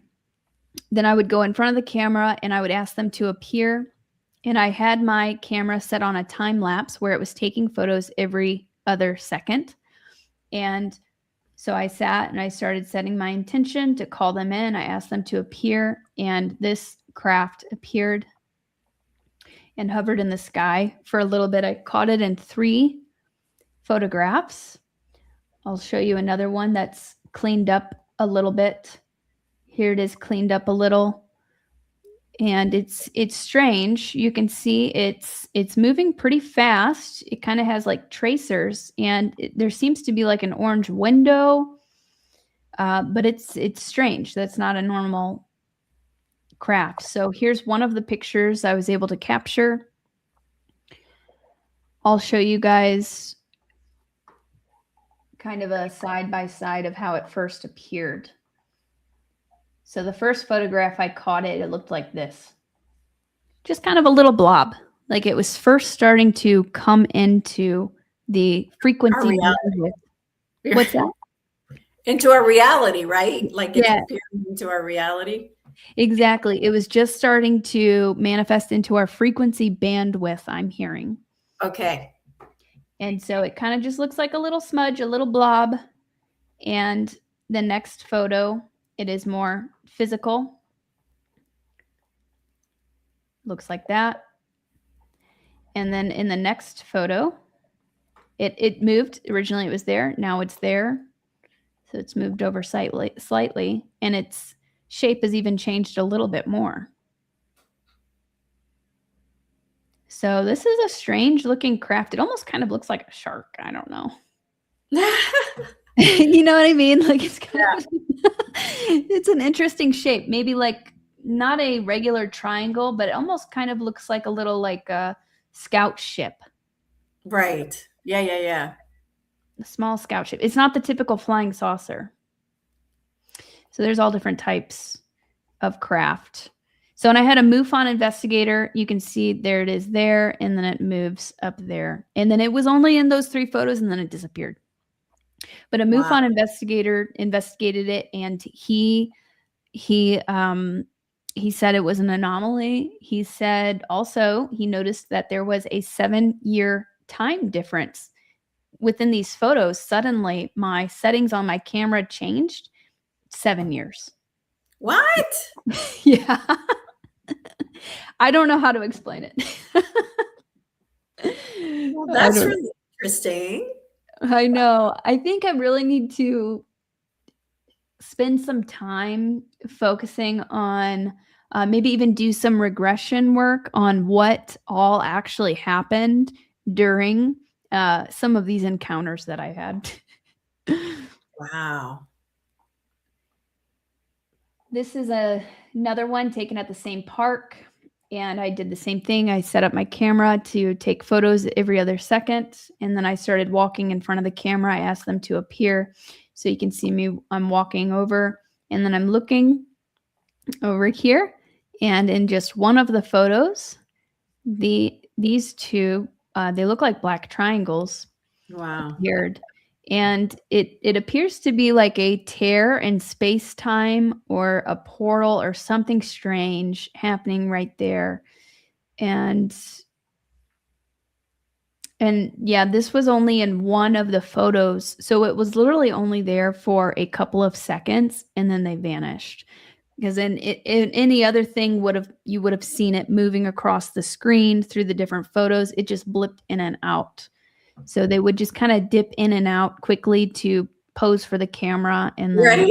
would go in front of the camera and I would ask them to appear. And I had my camera set on a time lapse where it was taking photos every other second. And so I sat and I started setting my intention to call them in. I asked them to appear, and this craft appeared and hovered in the sky for a little bit. I caught it in 3 photographs. I'll show you another one that's cleaned up a little bit. Here it is, cleaned up a little. And it's strange. You can see it's moving pretty fast. It kind of has like tracers, and there seems to be like an orange window, but it's strange. That's not a normal craft. So here's one of the pictures I was able to capture. I'll show you guys kind of a side by side of how it first appeared. So the first photograph I caught it looked like this. Just kind of a little blob. Like it was first starting to come into the frequency. What's that?
Into our reality, right? Like it's appearing into our reality.
Exactly. It was just starting to manifest into our frequency bandwidth, I'm hearing.
Okay.
And so it kind of just looks like a little smudge, a little blob. And the next photo, it is more physical. Looks like that. And then in the next photo, it moved. Originally it was there. Now it's there. So it's moved over slightly. And its shape has even changed a little bit more. So this is a strange looking craft. It almost kind of looks like a shark. I don't know. You know what I mean? Like it's kind of, it's an interesting shape. Maybe like not a regular triangle, but it almost kind of looks like a little like a scout ship.
Right. Yeah.
A small scout ship. It's not the typical flying saucer. So there's all different types of craft. So when I had a MUFON investigator, you can see there it is there, and then it moves up there. And then it was only in those 3 photos, and then it disappeared. But a MUFON investigator investigated it, and he said it was an anomaly. He said also he noticed that there was a 7-year time difference within these photos. Suddenly, my settings on my camera changed. 7 years.
What?
Yeah. I don't know how to explain it.
Well, that's really interesting.
I know. I think I really need to spend some time focusing on maybe even do some regression work on what all actually happened during some of these encounters that I had.
Wow.
This is another one taken at the same park. And I did the same thing. I set up my camera to take photos every other second. And then I started walking in front of the camera. I asked them to appear so you can see me. I'm walking over, and then I'm looking over here. And in just one of the photos, these two, they look like black triangles.
Wow.
Appeared. And it appears to be like a tear in space-time or a portal or something strange happening right there. And yeah, this was only in one of the photos. So it was literally only there for a couple of seconds, and then they vanished. Because in any other thing you would have seen it moving across the screen through the different photos. It just blipped in and out. So they would just kind of dip in and out quickly to pose for the camera, and then,
Right.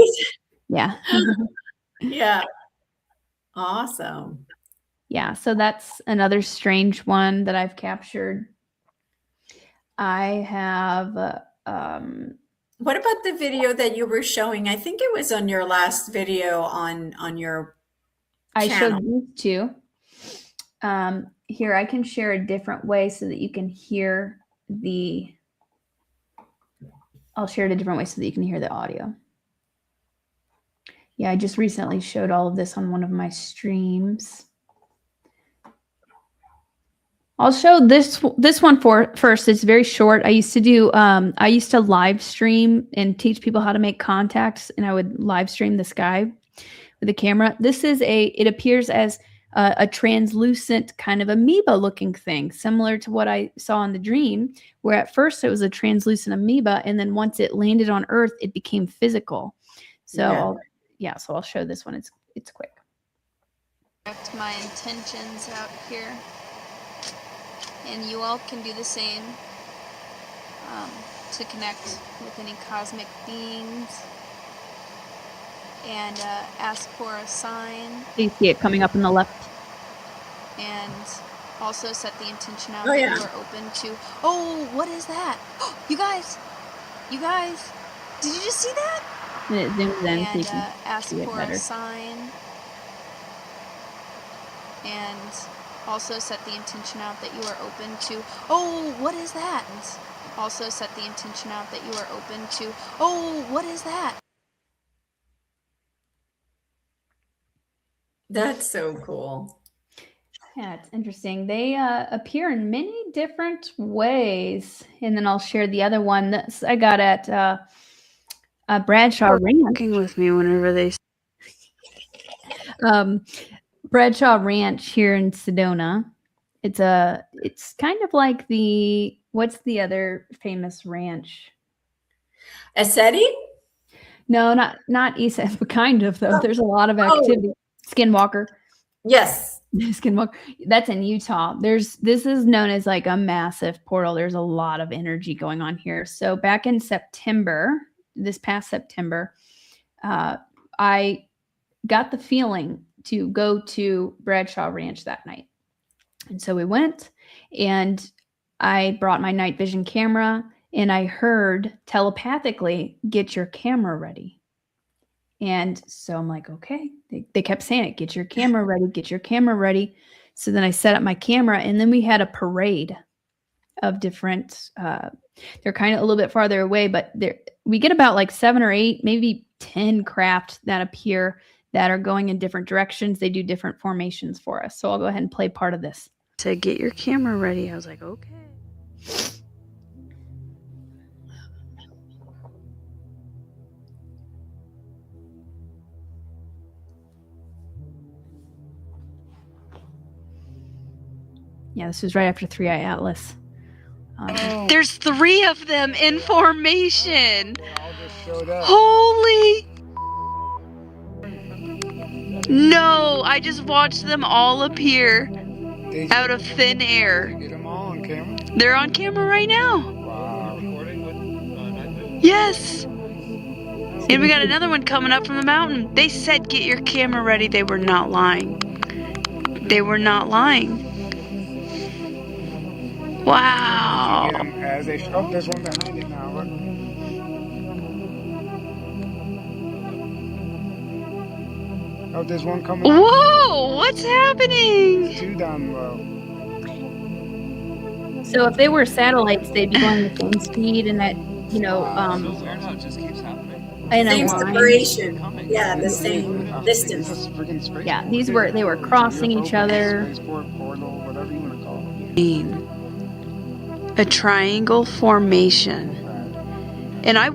yeah.
Yeah. Awesome.
Yeah, so that's another strange one that I've captured. I have
What about the video that you were showing? I think it was on your last video on your
I
channel.
showed these two. Here, I can share a different way so that you can hear I'll share it a different way so that you can hear the audio. Yeah, I just recently showed all of this on one of my streams. I'll show this one first. It's very short. I used to live stream and teach people how to make contacts, and I would live stream the sky with a camera. It appears as a translucent kind of amoeba looking thing, similar to what I saw in the dream, where at first it was a translucent amoeba, and then once it landed on Earth, it became physical. So so I'll show this one. It's quick. My intentions out here, and you all can do the same to connect with any cosmic beings. And ask for a sign. You see it coming up on the left. And also set the intention out that you are open to. Oh, what is that? You guys, did you just see that? And it zooms in so you can ask for a sign. And also set the intention out that you are open to. Oh, what is that? And also set the intention out that you are open to. Oh, what is that?
That's so cool.
Yeah, it's interesting. They appear in many different ways. And then I'll share the other one that I got at Bradshaw Ranch. Working with me whenever they Bradshaw Ranch here in Sedona. It's kind of like what's the other famous ranch?
Aseti?
No, not East, but kind of though. There's a lot of activity. Skinwalker.
Yes.
Skinwalker. That's in Utah. This is known as like a massive portal. There's a lot of energy going on here. So back in September, this past September, I got the feeling to go to Bradshaw Ranch that night. And so we went, and I brought my night vision camera, and I heard telepathically, "Get your camera ready." And so I'm like, okay, they kept saying it, "Get your camera ready, get your camera ready." So then I set up my camera, and then we had a parade of different, they're kind of a little bit farther away, but we get about like 7 or 8, maybe 10 craft that appear that are going in different directions. They do different formations for us. So I'll go ahead and play part of this. To "Get your camera ready." I was like, okay. Yeah, this was right after 3-Eye Atlas. There's 3 of them in formation. Holy. No, I just watched them all appear out of thin air.
Get them all on camera?
They're on camera right now.
Wow.
Yes. And we got another one coming up from the mountain. They said, "Get your camera ready." They were not lying. They were not lying. Wow.
as they. Oh, there's one behind it now. Look. Oh, there's one coming.
Whoa! What's happening?
There's two down low.
So if they were satellites, they'd be going the same speed, and that
So
in
weird how it just keeps happening.
a
Same
line.
separation. Yeah, the same
It's
distance.
a freaking spaceport.
Yeah, they were crossing each other.
Spaceport, portal, whatever you want to call it.
A triangle formation, and I.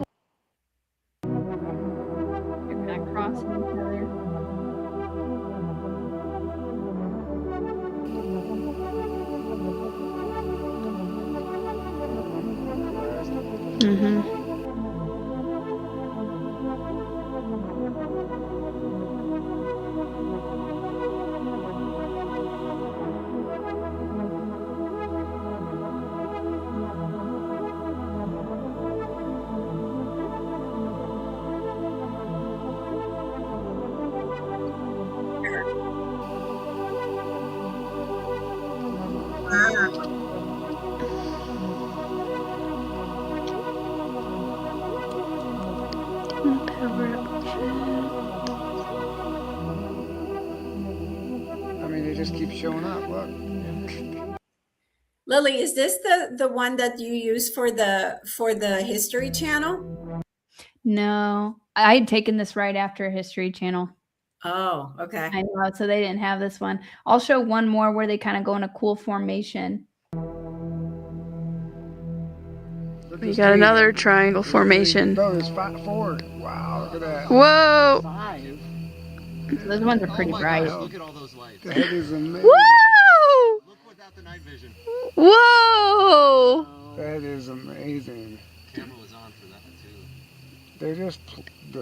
They're not crossing each other. Mm-hmm.
I mean, they just keep showing up. Look.
Lily, is this the one that you use for the History Channel?
No, I had taken this right after History Channel.
Oh, okay.
I know, so they didn't have this one. I'll show one more where they kind of go in a cool formation. We got another triangle formation.
Oh, there's 4. Wow, look at that.
Whoa!
5.
Those ones are pretty bright.
Look at all those lights.
That is amazing.
Whoa!
Look without the night vision.
Whoa!
That is amazing.
Camera was on for that too.
They're just.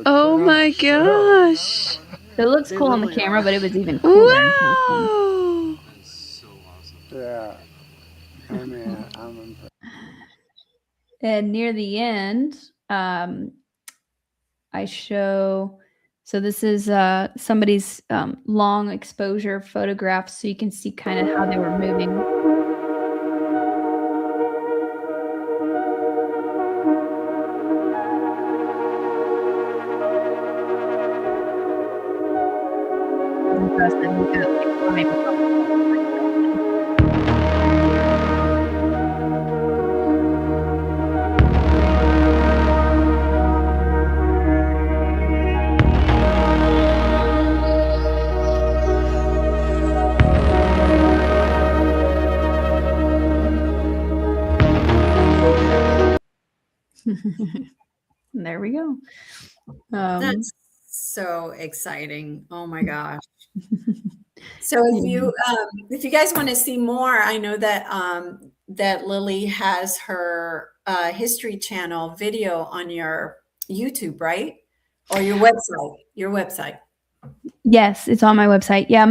Oh my gosh! It looks cool on the camera, but it was even cooler in person.
That is so awesome.
Yeah. I mean, I'm impressed.
And near the end, I show. So this is somebody's long exposure photograph, so you can see kind of how they were moving. There we go.
That's so exciting. Oh my gosh. So if you guys want to see more, I know that that Lily has her History Channel video on your YouTube, right? Or your website.
Yes, it's on my website. Yeah,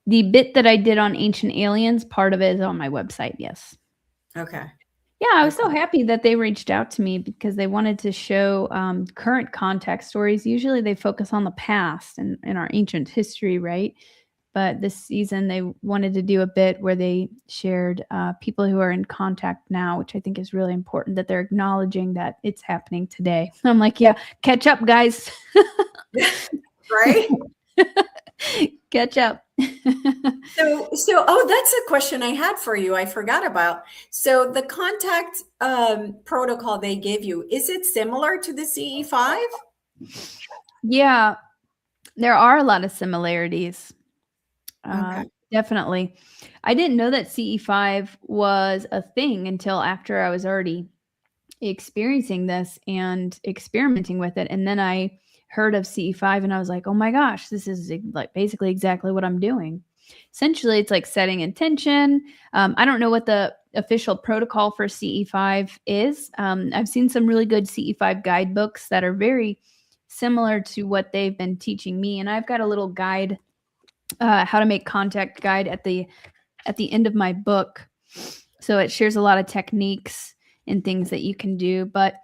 the bit that I did on Ancient Aliens, part of it is on my website. Yes.
Okay.
Yeah, I was so happy that they reached out to me because they wanted to show current contact stories. Usually they focus on the past and our ancient history, right? But this season they wanted to do a bit where they shared people who are in contact now, which I think is really important that they're acknowledging that it's happening today. I'm like, yeah, catch up, guys.
Right?
Catch up.
So that's a question I had for you. I forgot about. So the contact protocol they give you, is it similar to the CE5?
Yeah, there are a lot of similarities.
Okay.
Definitely. I didn't know that CE5 was a thing until after I was already experiencing this and experimenting with it. And then I heard of CE5 and I was like, oh my gosh, this is like basically exactly what I'm doing. Essentially, it's like setting intention. I don't know what the official protocol for CE5 is. I've seen some really good CE5 guidebooks that are very similar to what they've been teaching me. And I've got a little guide, how to make contact guide at the end of my book. So it shares a lot of techniques and things that you can do. But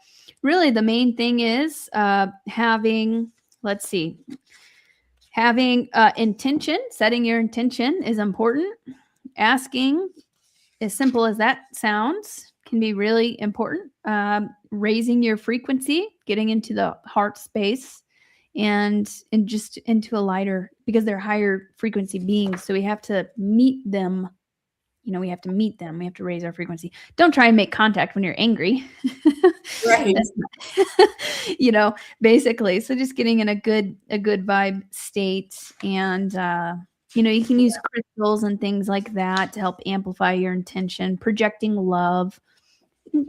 really the main thing is having intention. Setting your intention is important. Asking as simple as that sounds, can be really important. Raising your frequency, getting into the heart space, and just into a lighter, because they're higher frequency beings. So we have to meet them. We have to meet them. We have to raise our frequency. Don't try and make contact when you're angry.
Right.
Basically. So just getting in a good vibe state, and you can use crystals and things like that to help amplify your intention, projecting love,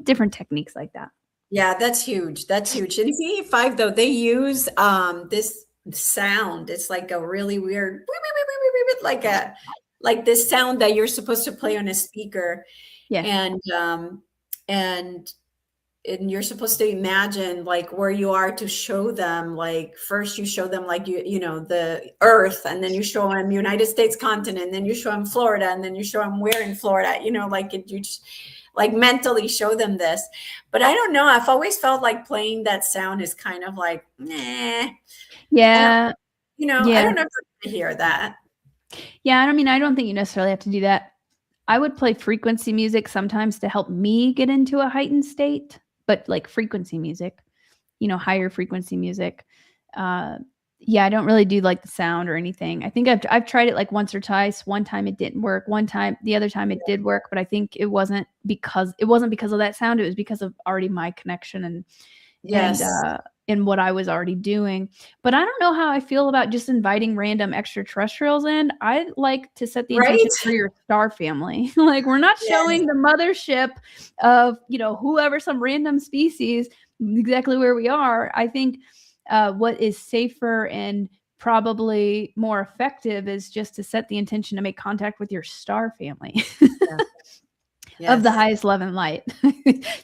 different techniques like that.
Yeah, that's huge. That's huge. In CE5 though, they use this sound. It's like a really weird, like this sound that you're supposed to play on a speaker.
Yeah.
And you're supposed to imagine like where you are to show them, like first you show them like the earth, and then you show them United States continent, and then you show them Florida, and then you show them where in Florida, you just like mentally show them this. But I don't know, I've always felt like playing that sound is kind of like, nah.
Yeah.
I don't know if I hear that.
Yeah, I don't think you necessarily have to do that. I would play frequency music sometimes to help me get into a heightened state, but like frequency music, higher frequency music. Yeah, I don't really do like the sound or anything. I think I've tried it like once or twice. One time it didn't work. The other time it did work, but I think it wasn't because of that sound. It was because of already my connection and in what I was already doing. But I don't know how I feel about just inviting random extraterrestrials in. I like to set the intention for your star family. Like, we're not showing the mothership of, whoever, some random species, exactly where we are. I think what is safer and probably more effective is just to set the intention to make contact with your star family of the highest love and light.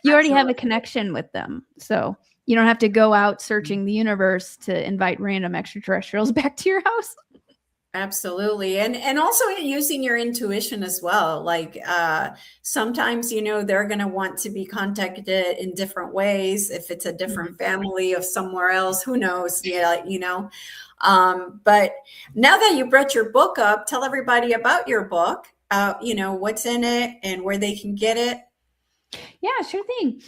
You already have a connection with them. So you don't have to go out searching the universe to invite random extraterrestrials back to your house.
Absolutely. And also using your intuition as well. Like sometimes, they're going to want to be contacted in different ways. If it's a different family of somewhere else, who knows? But now that you brought your book up, tell everybody about your book, what's in it and where they can get it.
Yeah, sure thing.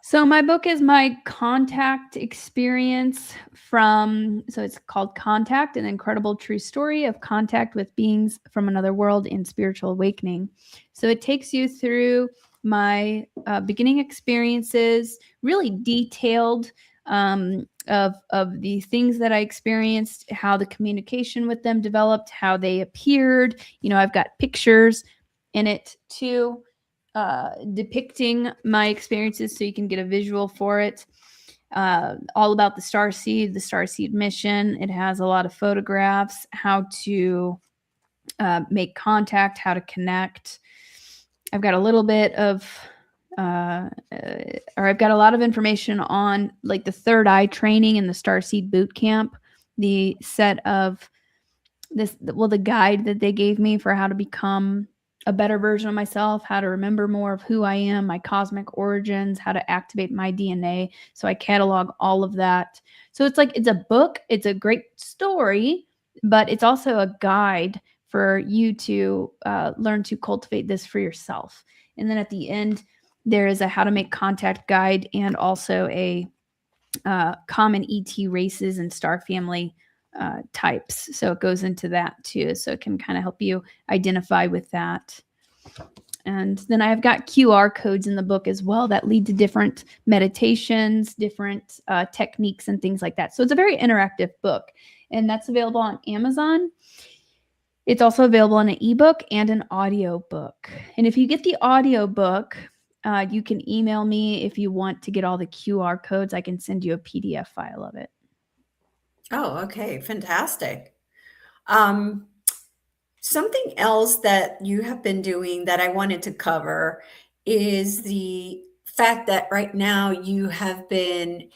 So my book is my contact experience so it's called Contact, an incredible true story of contact with beings from another world and spiritual awakening. So it takes you through my beginning experiences, really detailed of the things that I experienced, how the communication with them developed, how they appeared. I've got pictures in it too, depicting my experiences so you can get a visual for it. All about the starseed mission. It has a lot of photographs, how to make contact, how to connect. I've got a little bit of I've got a lot of information on like the third eye training and the starseed boot camp, the set of the guide that they gave me for how to become a better version of myself, how to remember more of who I am, my cosmic origins, how to activate my DNA. So I catalog all of that. So it's a book. It's a great story, but it's also a guide for you to learn to cultivate this for yourself. And then at the end, there is a how to make contact guide and also a common ET races and star family types. So it goes into that too. So it can kind of help you identify with that. And then I've got QR codes in the book as well that lead to different meditations, different techniques and things like that. So it's a very interactive book, and that's available on Amazon. It's also available in an ebook and an audio book. And if you get the audio book, you can email me if you want to get all the QR codes. I can send you a PDF file of it.
Oh, okay. Fantastic. Something else that you have been doing that I wanted to cover is the fact that right now you have been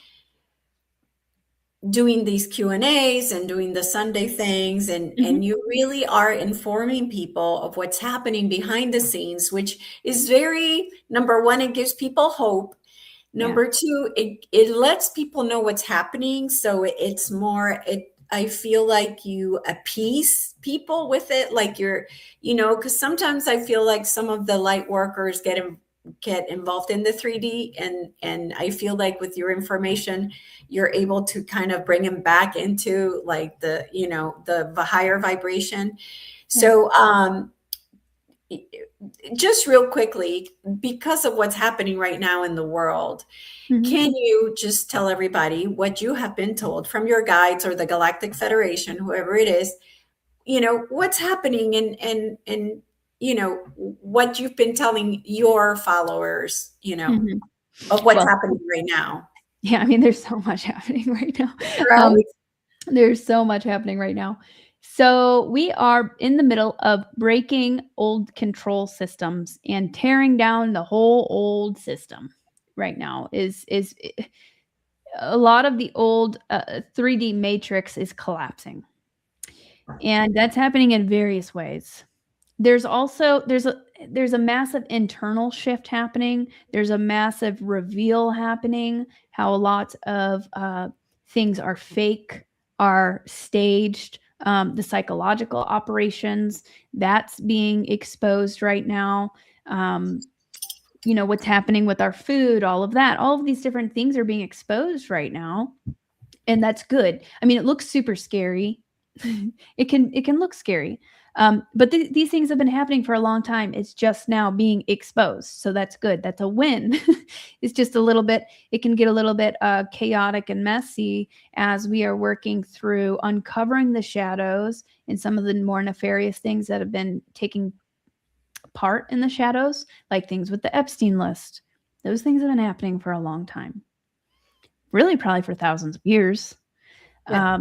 doing these Q&As and doing the Sunday things, and you really are informing people of what's happening behind the scenes, which is number one, it gives people hope. Number two, it lets people know what's happening. So it's more, I feel like you appease people with it, like you're, because sometimes I feel like some of the light workers get involved in the 3D, and I feel like with your information, you're able to kind of bring them back into like the higher vibration. So just real quickly, because of what's happening right now in the world, can you just tell everybody what you have been told from your guides or the Galactic Federation, whoever it is, what's happening, and what you've been telling your followers, of what's happening right now?
Yeah, I mean, there's so much happening right now.
Right?
There's so much happening right now. So we are in the middle of breaking old control systems and tearing down the whole old system right now. Is a lot of the old 3D matrix is collapsing, and that's happening in various ways. There's a massive internal shift happening. There's a massive reveal happening, how a lot of things are fake, are staged. The psychological operations, that's being exposed right now. What's happening with our food, all of that, all of these different things are being exposed right now. And that's good. I mean, it looks super scary. It can look scary. But these things have been happening for a long time. It's just now being exposed. So that's good. That's a win. It's just a little bit, it can get a little bit chaotic and messy as we are working through uncovering the shadows and some of the more nefarious things that have been taking part in the shadows, like things with the Epstein list. Those things have been happening for a long time. Really, probably for thousands of years.
Yeah.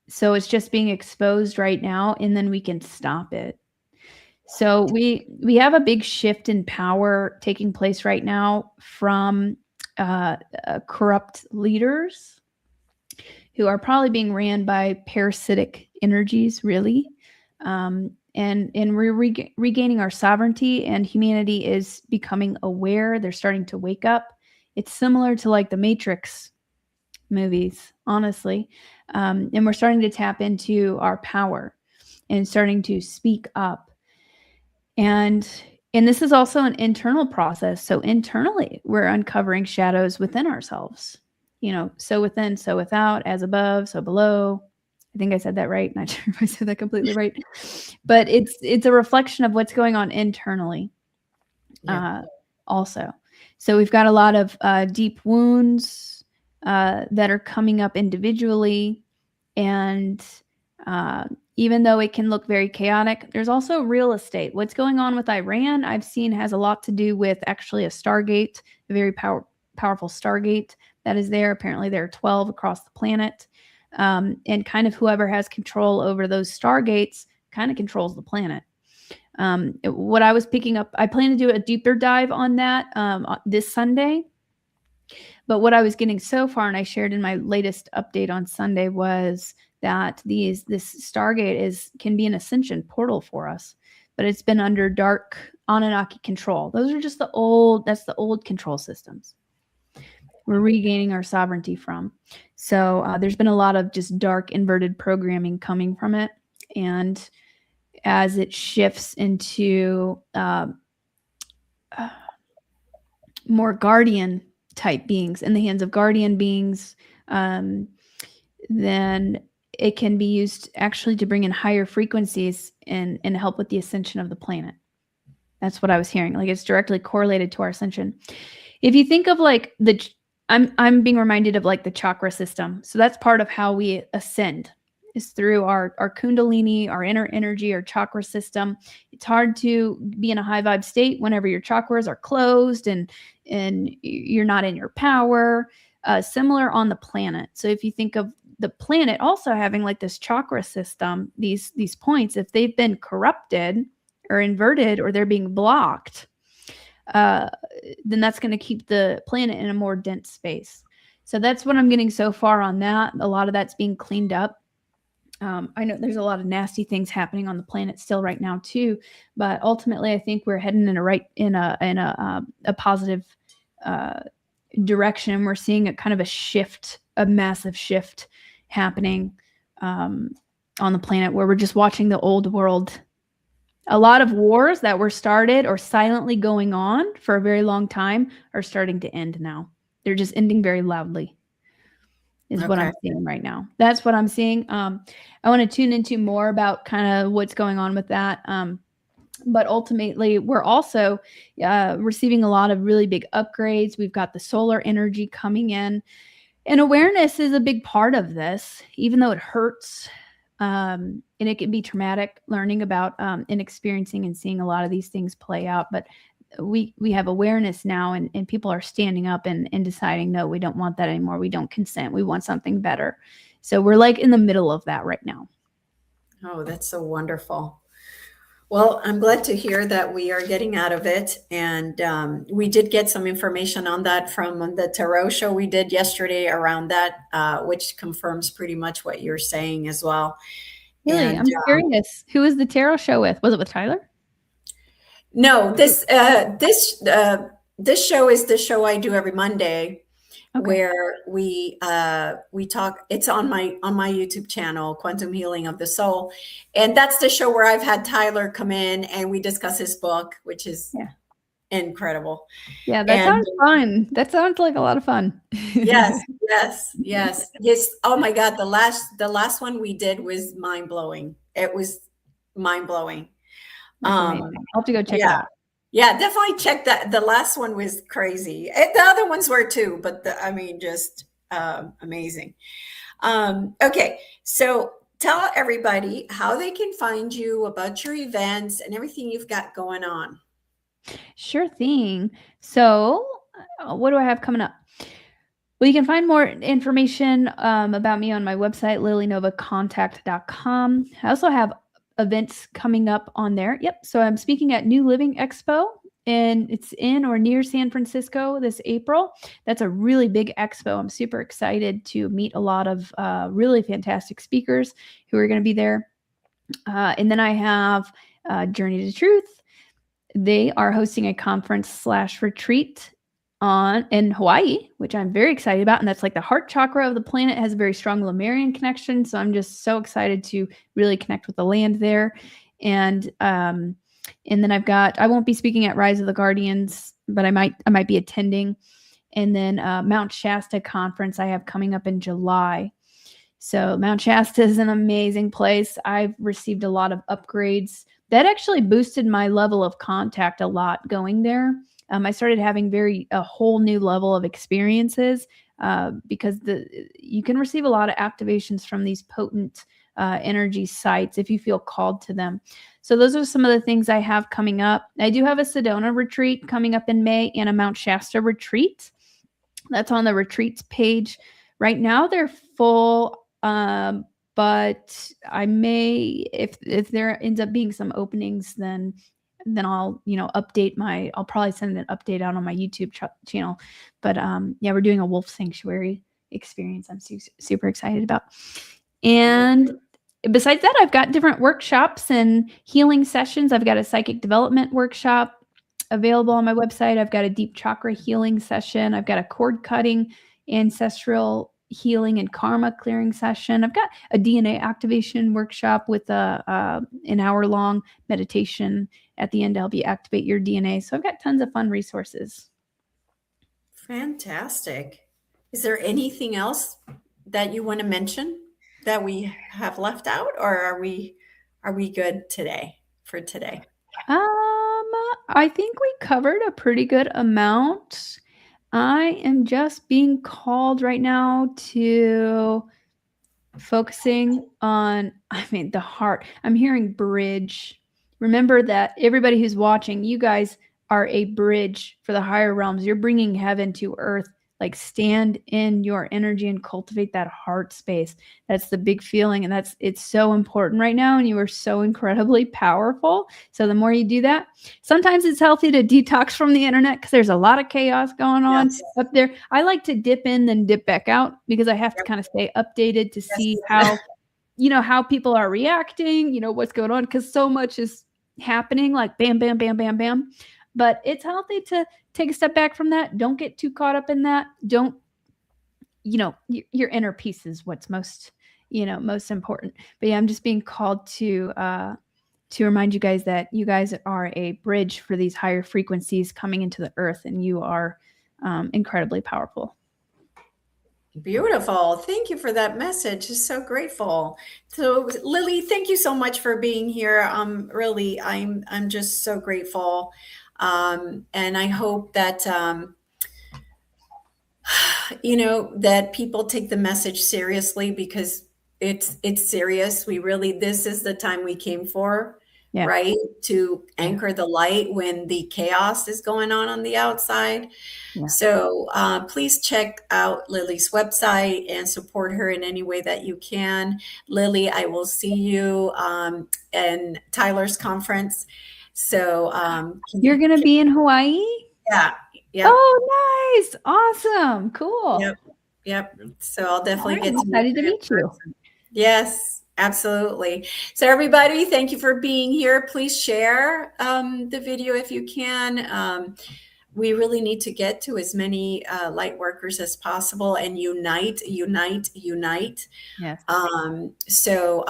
So it's just being exposed right now, and then we can stop it. So we have a big shift in power taking place right now from corrupt leaders who are probably being ran by parasitic energies, really. And we're regaining our sovereignty, and humanity is becoming aware. They're starting to wake up. It's similar to like the Matrix movies, honestly. And we're starting to tap into our power and starting to speak up. And this is also an internal process. So internally, we're uncovering shadows within ourselves. So within, so without, as above, so below. I think I said that right. Not sure if I said that completely right. But it's a reflection of what's going on internally. Also. So we've got a lot of deep wounds that are coming up individually. And even though it can look very chaotic, there's also real estate. What's going on with Iran, I've seen, has a lot to do with actually a Stargate, a very powerful Stargate that is there. Apparently there are 12 across the planet. And kind of whoever has control over those Stargates kind of controls the planet. What I was picking up, I plan to do a deeper dive on that this Sunday. But what I was getting so far, and I shared in my latest update on Sunday, was that this Stargate can be an ascension portal for us, but it's been under dark Anunnaki control. Those are just the old control systems we're regaining our sovereignty from. So there's been a lot of just dark inverted programming coming from it. And as it shifts into more guardian type beings, in the hands of guardian beings, then it can be used actually to bring in higher frequencies and help with the ascension of the planet. That's what I was hearing. Like, it's directly correlated to our ascension. If you think of like I'm being reminded of like the chakra system. So that's part of how we ascend, is through our kundalini, our inner energy, our chakra system. It's hard to be in a high vibe state whenever your chakras are closed and you're not in your power. Similar on the planet. So if you think of the planet also having like this chakra system, these points, if they've been corrupted or inverted or they're being blocked, then that's going to keep the planet in a more dense space. So that's what I'm getting so far on that. A lot of that's being cleaned up. I know there's a lot of nasty things happening on the planet still right now too, but ultimately I think we're heading in a positive direction. We're seeing a kind of a shift, a massive shift happening on the planet, where we're just watching the old world. A lot of wars that were started or silently going on for a very long time are starting to end now. They're just ending very loudly, is what I'm seeing right now. That's what I'm seeing. I want to tune into more about kind of what's going on with that. But ultimately, we're also receiving a lot of really big upgrades. We've got the solar energy coming in. And awareness is a big part of this, even though it hurts. And it can be traumatic learning about and experiencing and seeing a lot of these things play out. But we have awareness now, and people are standing up and deciding, no, we don't want that anymore. We don't consent. We want something better. So we're like in the middle of that right now.
Oh, that's so wonderful. Well, I'm glad to hear that we are getting out of it. And we did get some information on that from the tarot show we did yesterday around that, which confirms pretty much what you're saying as well.
Really?
And,
I'm curious. Who was the tarot show with? Was it with Tyler?
No, this show is the show I do every Monday. Okay. Where we talk. It's on my YouTube channel, Quantum Healing of the Soul, and that's the show where I've had Tyler come in and we discuss his book, which is incredible.
Yeah, that sounds fun. That sounds like a lot of fun.
Yes. Oh my God, the last one we did was mind blowing. It was mind blowing.
I'll have to go check it out.
Yeah, definitely check that. The last one was crazy. The other ones were too, but just amazing. Okay, so tell everybody how they can find you, about your events and everything you've got going on.
Sure thing. So what do I have coming up? Well, you can find more information about me on my website, lilynovacontact.com. I also have events coming up on there. Yep. So I'm speaking at New Living Expo, and it's in or near San Francisco this April. That's a really big expo. I'm super excited to meet a lot of really fantastic speakers who are going to be there. And then I have Journey to Truth. They are hosting a conference/retreat in Hawaii, which I'm very excited about. And that's like the heart chakra of the planet. It has a very strong Lemurian connection. So I'm just so excited to really connect with the land there. And then I won't be speaking at Rise of the Guardians, but I might be attending. And then Mount Shasta conference I have coming up in July. So Mount Shasta is an amazing place. I've received a lot of upgrades that actually boosted my level of contact a lot going there. I started having a whole new level of experiences because you can receive a lot of activations from these potent energy sites if you feel called to them. So those are some of the things I have coming up. I do have a Sedona retreat coming up in May and a Mount Shasta retreat. That's on the retreats page. Right now they're full, but I may, if there ends up being some openings, then I'll, I'll probably send an update out on my YouTube channel. But we're doing a wolf sanctuary experience I'm super excited about. And besides that, I've got different workshops and healing sessions. I've got a psychic development workshop available on my website. I've got a deep chakra healing session. I've got a cord cutting, ancestral healing and karma clearing session. I've got a DNA activation workshop with an hour-long meditation at the end to help you activate your DNA. So I've got tons of fun resources.
Fantastic. Is there anything else that you want to mention that we have left out, or are we good for today?
I think we covered a pretty good amount. I am just being called right now to focusing on, the heart. I'm hearing bridge. Remember that everybody who's watching, you guys are a bridge for the higher realms. You're bringing heaven to earth. Like, stand in your energy and cultivate that heart space. That's the big feeling. And it's so important right now. And you are so incredibly powerful. So the more you do that, sometimes it's healthy to detox from the internet because there's a lot of chaos going on up there. I like to dip in, then dip back out because I have to kind of stay updated to see how, how people are reacting, what's going on. Because so much is happening, like bam, bam, bam, bam, bam. But it's healthy to take a step back from that. Don't get too caught up in that. Don't, your inner peace is what's most most important. But yeah, I'm just being called to remind you guys that you guys are a bridge for these higher frequencies coming into the earth, and you are incredibly powerful.
Beautiful. Thank you for that message. Just so grateful. So Lily, thank you so much for being here. Really, I'm just so grateful. And I hope that that people take the message seriously, because it's serious. This is the time we came for.
Yeah.
Right? To anchor the light when the chaos is going on the outside.
Yeah.
So please check out Lily's website and support her in any way that you can. Lily, I will see you in Tyler's conference. So
you're going to be in Hawaii?
Yeah. Yep.
Oh, nice. Awesome. Cool.
Yep. So I'll definitely get
I'm excited to meet you.
Yes, absolutely. So everybody, thank you for being here. Please share the video if you can. We really need to get to as many light workers as possible and unite.
Yes.
So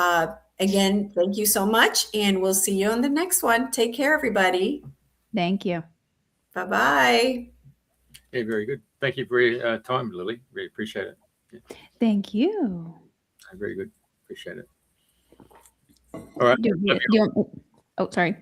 again, thank you so much, and we'll see you on the next one. Take care, everybody.
Thank you.
Bye-bye.
Yeah, very good. Thank you for your time, Lily. Really appreciate it. Yeah.
Thank you.
Very good. Appreciate it. All right.
Oh, sorry.